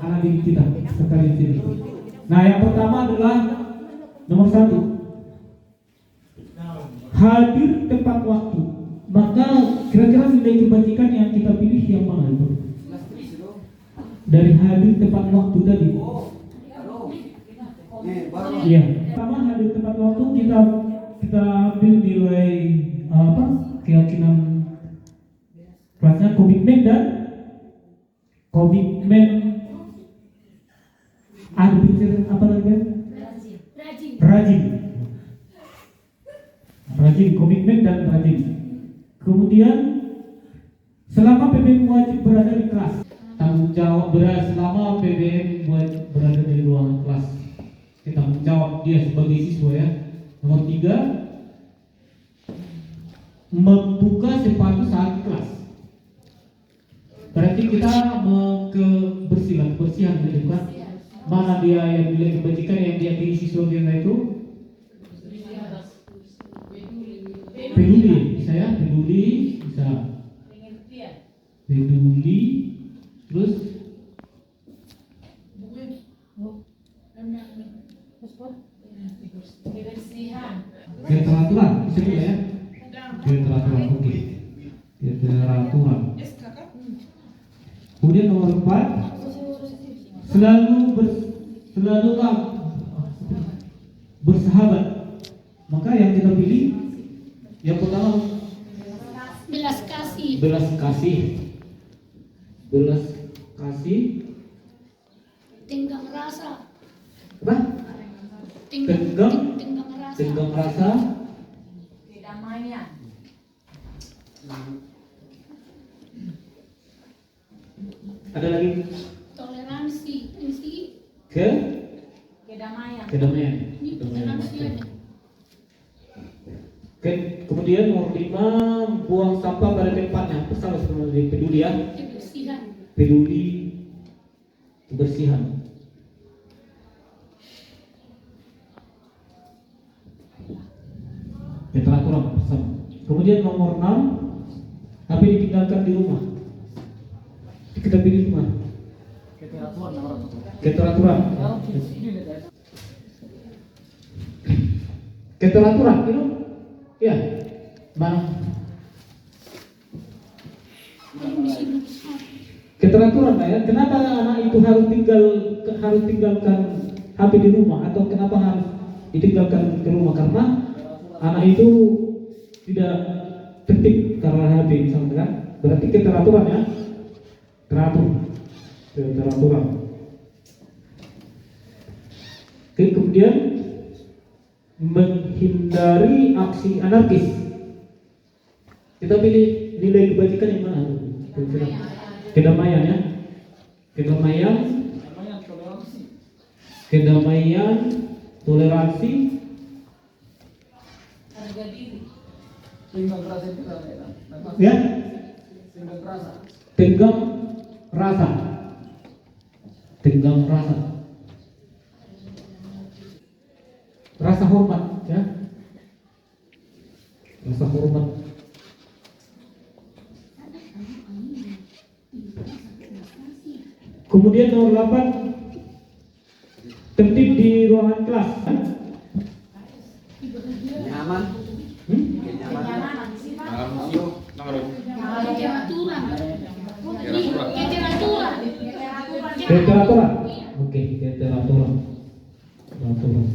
anak didik kita sekali di sini. Nah, yang pertama adalah nomor 1, hadir tepat waktu. Maka kira-kira nilai kebajikan yang kita pilih yang mana itu? Dari hadir tepat waktu tadi. Iya. Pertama hadir tepat waktu kita ambil nilai keyakinan kelasnya komitmen dan komitmen apa lagi? Rajin, komitmen dan rajin. Kemudian selama PBM wajib berada di kelas, tanggung jawab selama PBM berada di ruangan kelas, kita tanggung jawab dia sebagai siswa ya. Nomor 3, membuka sepatu saat kelas. Berarti kita kebersihan gitu kan? Mana dia yang nilai kebajikan yang diyakini siswa kita itu? Peduli, bisa ya? Peduli, bisa. Peduli, terus keteraturan, bisa juga ya? Keteraturan, oke. Keteraturan. Kemudian nomor 4, selalulah bersahabat. Maka yang kita pilih yang pertama belas kasih. Tenggang rasa. Apa? Tenggang rasa. Kedamaian. Ada lagi? Toleransi. Kedamaian. Kedamaian. Oke, kemudian nomor 5, buang sampah pada tempatnya. Bersama seperti peduli ya. Peduli kebersihan. Keteraturan bersama. Kemudian nomor 6, HP ditinggalkan di rumah. Kita pilih mana? Keteraturan. Keteraturan itu? Ya. Mana? Keteraturan ya. Kenapa anak itu harus tinggalkan HP di rumah, atau kenapa harus ditinggalkan ke rumah? Karena anak itu tidak tertib karena HP misalnya kan. Berarti keteraturan ya. Keteraturan. Oke, kemudian menghindari aksi anarkis. Kita pilih nilai kebajikan yang mana? Kedamaian ya. Kedamaian, toleransi, Harga diri. ya. Tenggang rasa. Rasa hormat ya. Rasa hormat. Kemudian nomor 8, tertib di ruangan kelas. Nyaman. Kenyamanan. Keteraturan. Oke, keteraturan. Nomor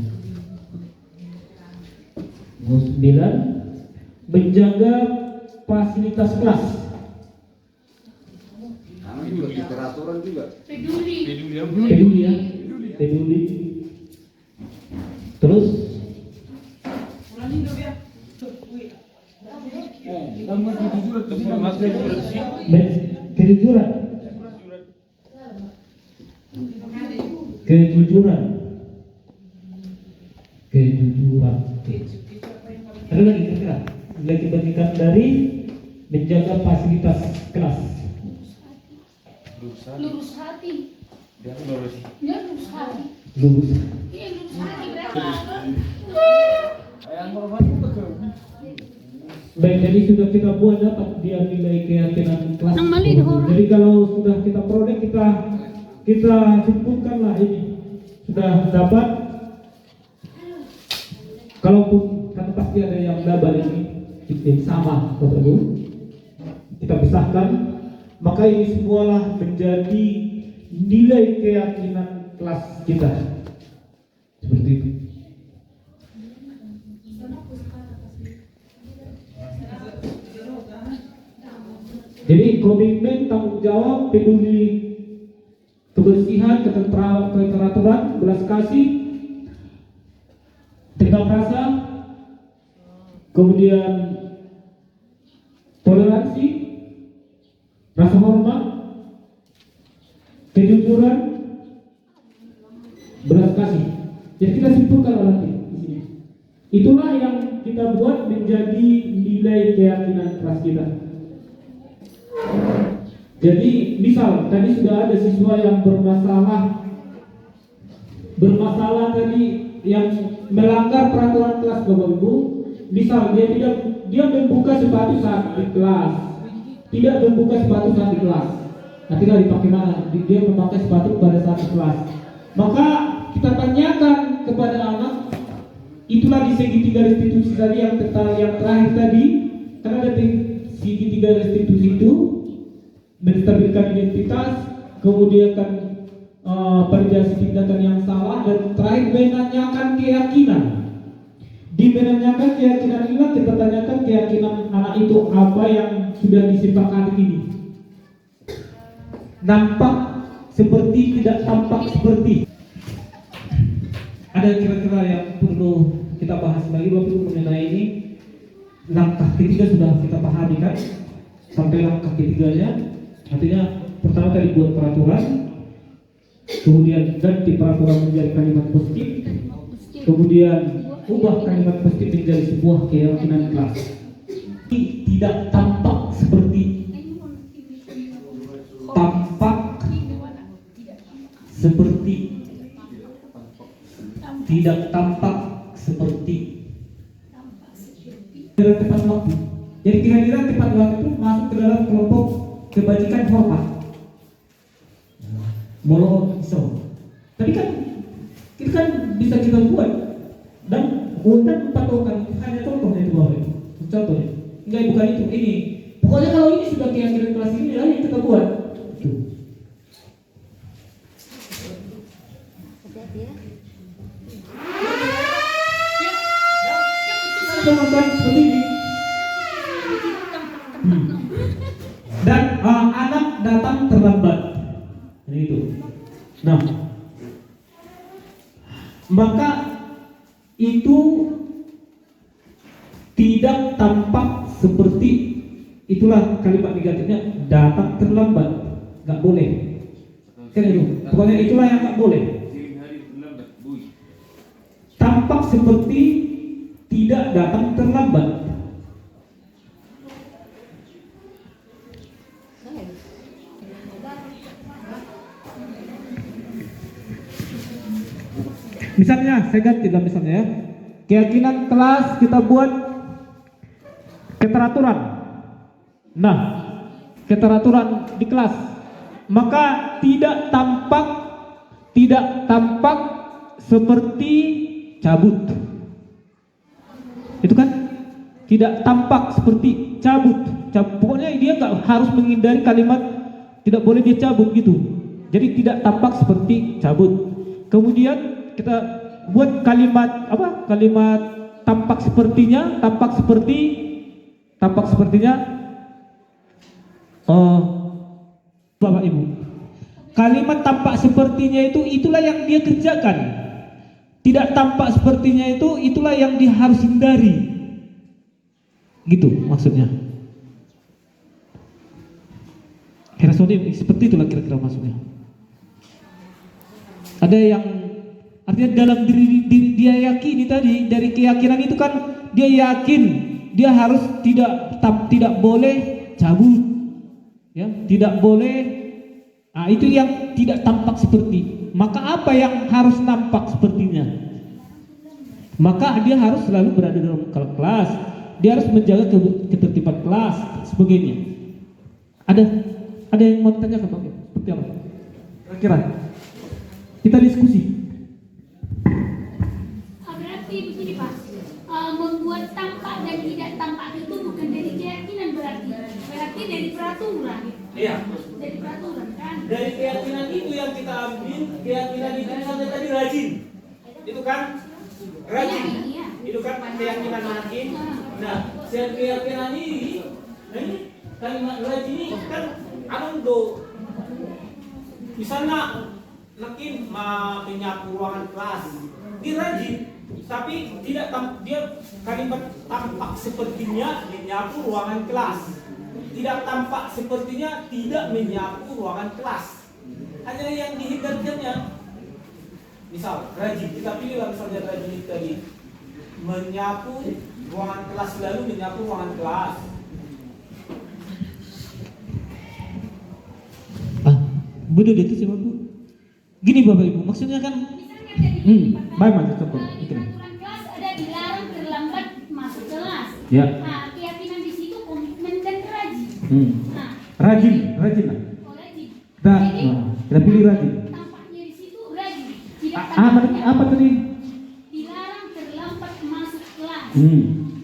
9, menjaga fasilitas kelas. Keteraturan juga. Peduli ya. Peduli. Terus kejujuran. kejujuran. Ada lagi kira-kira? Lagi bagikan dari menjaga fasilitas kelas. Lurus hati. Dia lurus hati. Lurus. Iya lurus hati berapa? Baik, jadi sudah kita buat dapat dia nilai keyakinan kelas. Nang mali dihorong. Jadi kalau sudah kita peroleh, kita simpulkanlah ini sudah dapat. Kalaupun kan pasti ada yang double ini sama, Bapak Ibu. Kita pisahkan, maka ini semualah menjadi nilai keyakinan kelas kita. Seperti itu. Jadi komitmen, tanggung jawab, peduli kebersihan, keteraturan, belas kasih, tenggang rasa, kemudian toleransi, rasa hormat, kejujuran, belas kasih. Jadi kita simpulkan nanti di sini. Itulah yang kita buat menjadi nilai keyakinan kelas kita. Jadi misal tadi sudah ada siswa yang bermasalah tadi yang melanggar peraturan kelas, Bapak Ibu. Misal dia membuka sepatu saat di kelas, tidak membuka sepatu saat di kelas. Nanti dipakai mana? Dia memakai sepatu pada saat di kelas. Maka kita tanyakan kepada anak, itulah di segitiga restitusi tadi yang terakhir tadi, karena ada segitiga restitusi itu menstabilkan identitas, kemudian kan validasi tindakan yang salah, dan terakhir menanyakan keyakinan. Di menanyakan keyakinan ini kita tanyakan keyakinan anak itu apa yang sudah disepakati ini. Nampak seperti, tidak tampak seperti. Ada kira-kira yang perlu kita bahas lagi Bapak Ibu mengenai ini. Langkah ketiga sudah kita pahami kan? Sampai langkah ketiganya, artinya pertama tadi buat peraturan, kemudian ganti peraturan menjadi kalimat positif, kemudian ubah kalimat positif menjadi sebuah keyakinan kelas. Tidak tampak seperti, tampak seperti, tidak tampak seperti. Kira tepat waktu. Jadi kira-kira tepat waktu itu masuk ke dalam kelompok kebajikan hormat. Molo so. Tapi kan kita kan bisa kita buat dan bukan patokan, hanya contohnya itu Bapak. Contohnya. Enggak, bukan itu. Ini. Pokoknya kalau ini sudah keyakinan kelas ini lah yang kita buat. Teman-teman seperti ini. Dan anak datang terlambat. Ini itu. Nah, maka itu tidak tampak seperti, itulah kalimat negatifnya, datang terlambat, nggak boleh. Kan itu. Pokoknya itulah yang nggak boleh. Tampak seperti tidak datang terlambat. Misalnya, saya ganti lah misalnya ya. Keyakinan kelas kita buat keteraturan. Nah, keteraturan di kelas. Maka tidak tampak seperti cabut. Itu kan? Tidak tampak seperti cabut. Pokoknya dia nggak harus menghindari kalimat tidak boleh dia cabut gitu. Jadi tidak tampak seperti cabut. Kemudian kita buat kalimat apa? Kalimat tampak sepertinya, Bapak Ibu. Kalimat tampak sepertinya itu itulah yang dia kerjakan. Tidak tampak sepertinya itu itulah yang dia harus hindari. Gitu maksudnya. Kira-kira seperti itulah kira-kira maksudnya. Ada yang Artinya dalam diri dia yakini tadi, dari keyakinan itu kan dia yakin dia harus tidak boleh cabut, ya, tidak boleh. Nah, itu yang tidak tampak seperti. Maka apa yang harus nampak sepertinya? Maka dia harus selalu berada dalam kelas, dia harus menjaga ketertiban kelas, sebagainya. Ada yang mau ditanya ke Pak? Seperti apa? Kira-kira kita diskusi. Berarti begini Pak, membuat tampak dan tidak tampak itu bukan dari keyakinan berarti dari peraturan. Iya. Dari peraturan kan. Dari keyakinan itu yang kita ambil, keyakinan itu misalnya tadi rajin, itu kan rajin, Iya. itu kan keyakinan hakim. Nah, keyakinan ini kalimat rajin ini kan do misalnya nakin menyapu ruangan kelas, dia rajin, tapi tidak dia kalimat tampak sepertinya menyapu ruangan kelas, tidak tampak sepertinya tidak menyapu ruangan kelas. Hanya yang dihindarkannya, misal rajin, kita pilihlah misalnya rajin itu tadi menyapu ruangan kelas, lalu menyapu ruangan kelas. Betul itu sih Bapak. Gini Bapak Ibu, maksudnya kan Misalnya tadi baik Mas contoh. di peraturan kelas ada dilarang terlambat masuk kelas. Ya. Nah, keyakinan di situ komitmen dan rajin. Nah, Rajin lah. rajin. Nah, Jadi, kita pilih rajin. tampaknya di situ rajin. Tidak Apa tadi? dilarang terlambat masuk kelas.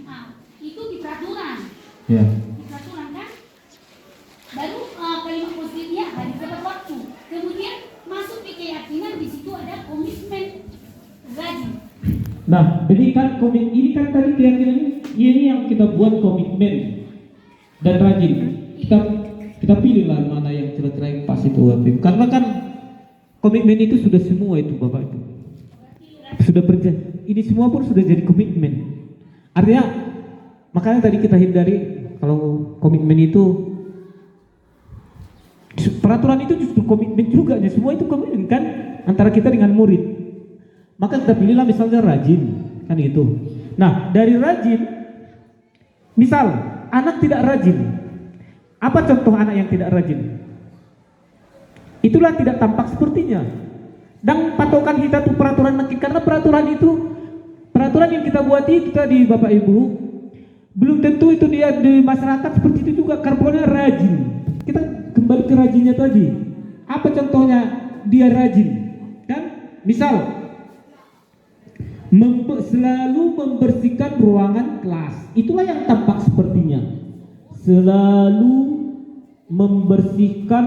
Nah, itu di peraturan. Ya. Di peraturan kan. Baru kalimat positifnya hari tepat waktu. Kemudian masuk ke keyakinan, di situ ada komitmen rajin. Nah, jadi kan ini kan tadi keyakinan ini yang kita buat komitmen dan rajin. Kita pilih lah mana yang kira-kira yang pas itu Bapak Ibu. Karena kan komitmen itu sudah semua itu Bapak Ibu. Sudah ini semua pun sudah jadi komitmen. Artinya makanya tadi kita hindari kalau komitmen itu, peraturan itu justru komitmen juga, semua itu komitmen kan antara kita dengan murid. Maka kita pilihlah misalnya rajin, kan gitu. Nah, dari rajin, misal anak tidak rajin, apa contoh anak yang tidak rajin? Itulah tidak tampak sepertinya. Dan patokan kita itu peraturan, karena peraturan yang kita buat itu tadi Bapak Ibu, belum tentu itu dia di masyarakat seperti itu juga. Karena rajin, kita kembali ke rajinnya tadi. Apa contohnya dia rajin? Kan misal selalu membersihkan ruangan kelas, itulah yang tampak sepertinya. Selalu membersihkan,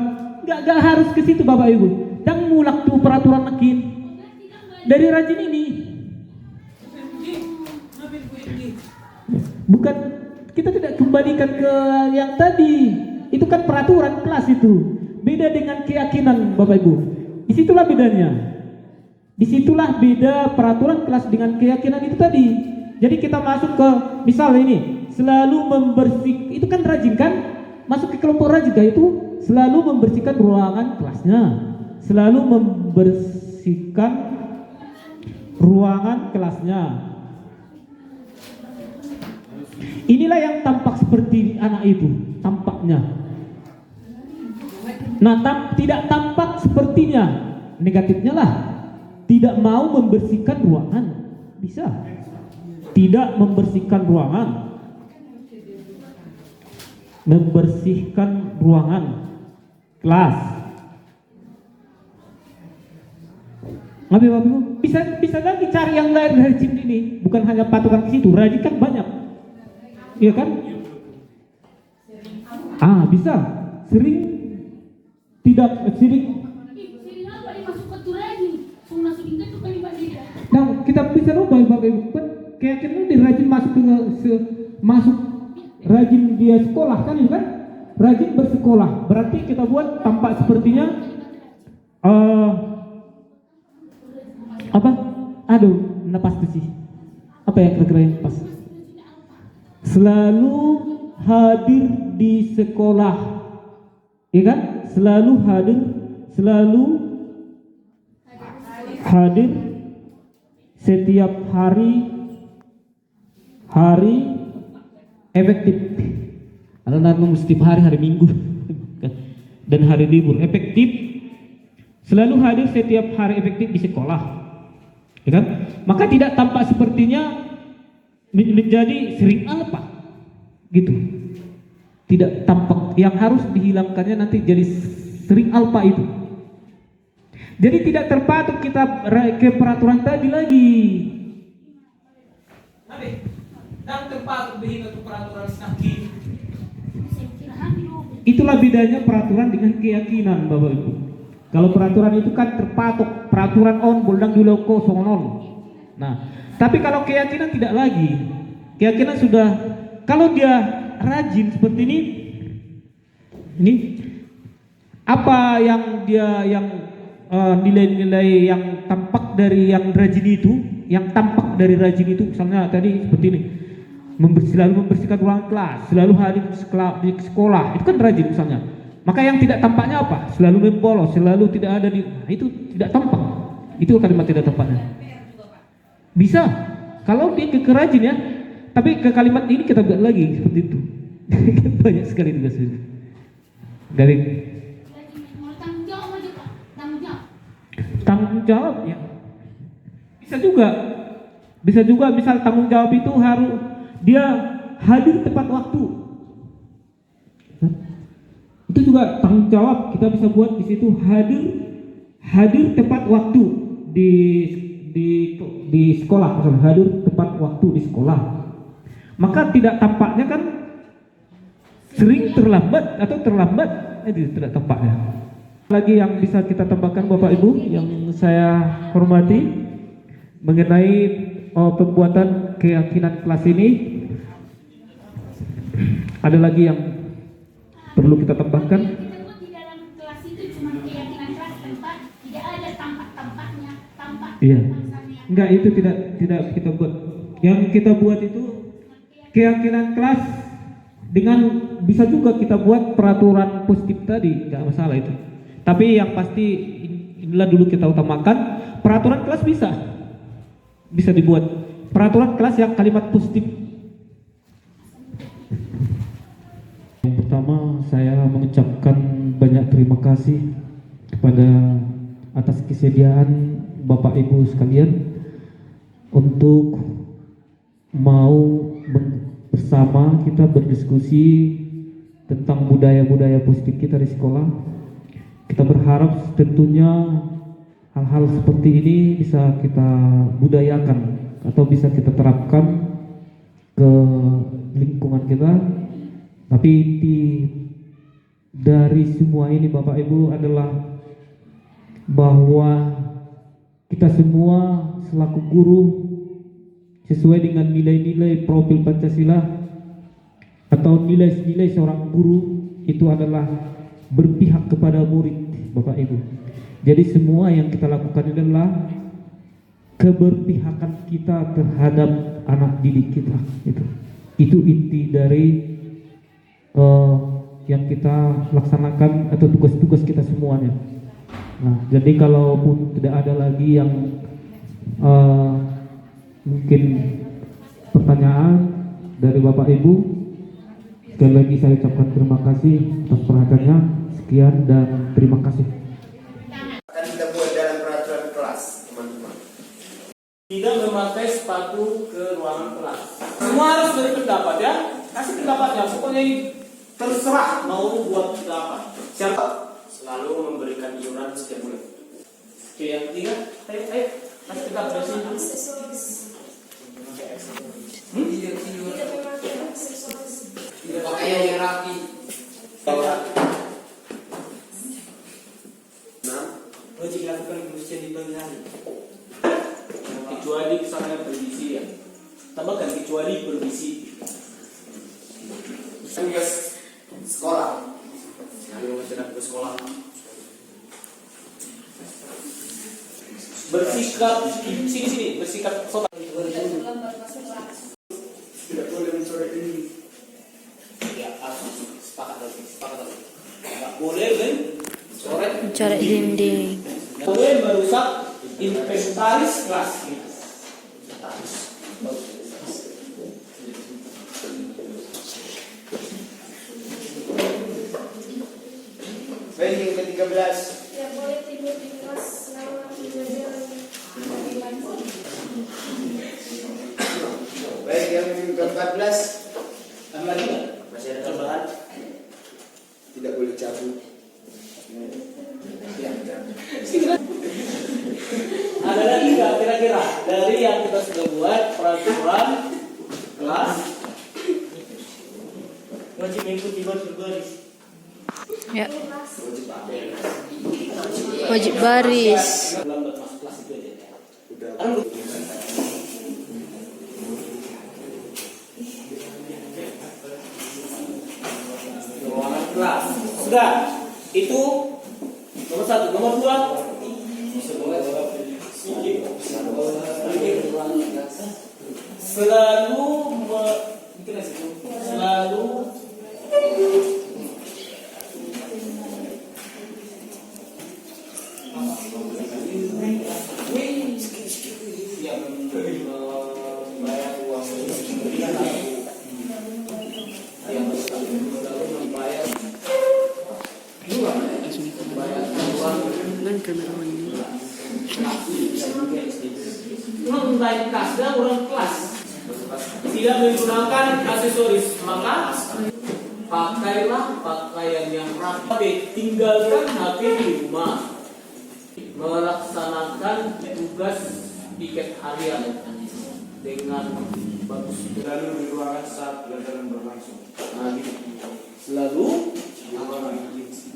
nggak harus ke situ Bapak Ibu. Dan mulak tuh peraturan makin dari rajin ini. Bukan, kita tidak kembalikan ke yang tadi. Itu kan peraturan kelas itu. Beda dengan keyakinan Bapak Ibu. Disitulah bedanya. Disitulah beda peraturan kelas dengan keyakinan itu tadi. Jadi kita masuk ke misal ini, selalu membersihkan, itu kan rajin kan? Masuk ke kelompok rajin itu selalu membersihkan ruangan kelasnya. Selalu membersihkan ruangan kelasnya. Inilah yang tampak seperti anak itu, tampaknya. Nah, tidak tampak sepertinya, negatifnya lah, tidak mau membersihkan ruangan, bisa. Tidak membersihkan ruangan, membersihkan ruangan kelas. Ngapain Bapak? Bisa lagi cari yang lain dari sini ini, bukan hanya patokan ke situ. Rajin kan banyak, iya kan? Bisa. Sering, tidak sering. Sering apa dimasuk ke rajin? Sungai sehingga itu kalimat tidak. Nah, kita bisa rubah Bapak Ibu. Keyakinan dia rajin masuk rajin dia sekolah kan, ya kan? Rajin bersekolah. Berarti kita buat tampak sepertinya apa? Aduh, pas sih. Apa ya kira-kira yang pas? Selalu hadir di sekolah, ya kan? Selalu hadir setiap hari efektif. Adalah setiap hari Minggu dan hari libur efektif, selalu hadir setiap hari efektif di sekolah, ya kan? Maka tidak tampak sepertinya menjadi sering alpa gitu, tidak tampak. Yang harus dihilangkannya nanti jadi sering alpa itu. Jadi tidak terpatok kita ke peraturan tadi lagi. Dan terpatok ke peraturan sakit. Itulah bedanya peraturan dengan keyakinan, Bapak Ibu. Kalau peraturan itu kan terpatok, peraturan on boldang dulu kosong on. Nah, tapi kalau keyakinan tidak lagi. Keyakinan sudah, kalau dia rajin seperti ini apa yang dia nilai-nilai yang tampak dari yang rajin itu, misalnya tadi seperti ini. Selalu membersihkan ruang kelas, selalu hadir di sekolah, itu kan rajin misalnya. Maka yang tidak tampaknya apa? Selalu membolos, selalu tidak ada itu tidak tampak. Itu kalimat tidak tampaknya. Bisa, kalau dia kerajin ya. Tapi ke kalimat ini kita buat lagi seperti itu. Banyak sekali tugas ini. Dari tanggung jawab ya. Bisa juga misal tanggung jawab itu harus dia hadir tepat waktu. Itu juga tanggung jawab, kita bisa buat di situ hadir tepat waktu di sekolah, misalnya hadir tepat waktu di sekolah. Maka tidak tampaknya kan sering terlambat atau terlambat, itu tidak tampaknya. Lagi yang bisa kita tambahkan Bapak Ibu yang saya hormati mengenai pembuatan keyakinan kelas ini, ada lagi yang perlu kita tambahkan. Di dalam kelas itu cuma keyakinan kelas tempat, tidak ada tampak-tampaknya, Iya. Enggak, itu tidak kita buat. Yang kita buat itu keyakinan kelas dengan bisa juga kita buat peraturan positif tadi, enggak masalah itu. Tapi yang pasti inilah dulu kita utamakan, peraturan kelas bisa dibuat. Peraturan kelas yang kalimat positif. Yang pertama saya mengucapkan banyak terima kasih kepada atas kesediaan Bapak Ibu sekalian untuk mau bersama kita berdiskusi tentang budaya-budaya positif kita di sekolah. Kita berharap tentunya hal-hal seperti ini bisa kita budayakan atau bisa kita terapkan ke lingkungan kita. Tapi inti dari semua ini Bapak Ibu adalah bahwa kita semua selaku guru sesuai dengan nilai-nilai profil Pancasila atau nilai-nilai seorang guru itu adalah berpihak kepada murid Bapak Ibu. Jadi semua yang kita lakukan adalah keberpihakan kita terhadap anak didik kita. Itu inti dari yang kita laksanakan atau tugas-tugas kita semuanya. Nah, jadi kalaupun tidak ada lagi yang mungkin pertanyaan dari Bapak Ibu, sekali lagi saya ucapkan terima kasih atas perhatiannya. Sekian dan terima kasih. Akan kita buat dalam peraturan kelas, teman-teman. Tidak memakai sepatu ke ruangan kelas. Semua harus beri pendapat ya. Kasih pendapatnya. Pokoknya terserah mau buat kita apa. Siapa? Selalu memberikan iuran setiap bulan. Oke, yang ketiga, ayo kasih pendapat dari sini. Tidak pakai yang rapi. Wajib lakukan kebersihan di pagi hari. Kecuali misalnya berbisi ya. Tambahkan kecuali berbisi. Tugas sekolah. Ayo masyarakat ke sekolah. Bersikap sini bersikap sopan. Tidak boleh mencoret ini. Ya, sepakat lagi. Tidak boleh kan? Coret dinding. Boleh merusak inventaris kelas. Baik, yang ke-13. Tidak boleh tidur di kelas selama belajar. Baik, yang ke-14. Ada lagi nggak? Masih ada tambahan? Tidak boleh cabut. Ada lagi nggak kira-kira dari yang kita sudah buat peraturan kelas? Wajib mengikuti berbaris. Ya. Wajib baris. Lambat masuk kelas itu aja. Udah. Ruangan kelas. Sudah. Itu nomor 1. Nomor 2. Selalu yang membayar uang yang selalu membayar membayar kelas dan orang kelas tidak menggunakan aksesoris, maka pakailah pakaian yang rapi. Tinggalkan HP di rumah. Melaksanakan tugas piket harian dengan bagus. Lalu di ruangan saat pelajaran berlangsung. Nah, gitu. Selalu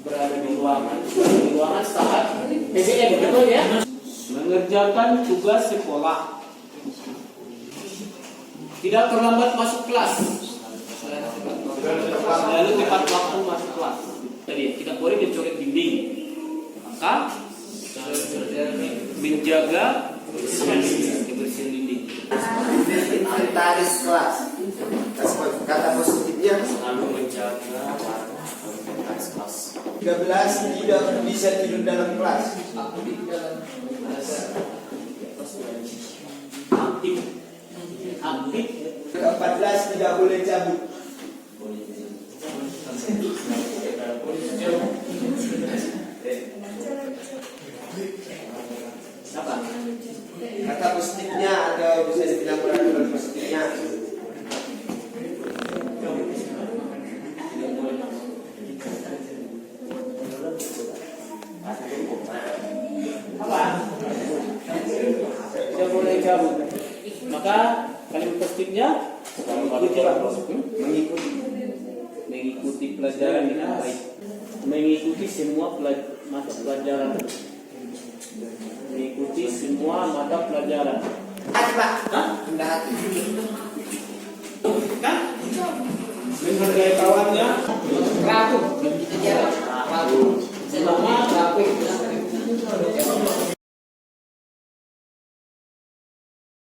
berada di ruangan saat PPM, betul ya? Mengerjakan tugas sekolah. Tidak terlambat masuk kelas. Lalu tepat waktu masuk kelas. Tadi tidak boleh mencoret dinding. Maka menjaga kebersihan dinding. Inventaris kelas. Kata positifnya Selalu menjaga inventaris kelas. 13. Tidak bisa tidur dalam kelas. Aktif. Aktif. 14. Tidak boleh cabut. Apa? Kata positifnya atau bisa dibilang peraturan positifnya. Apa? Tidak boleh cabut. Maka kalimat positifnya mengikuti pelajaran dengan baik. Mengikuti semua mata pelajaran. Mengikuti semua mata pelajaran. Pak. Hah? Rendah hati. Kan? Menghargai kawannya,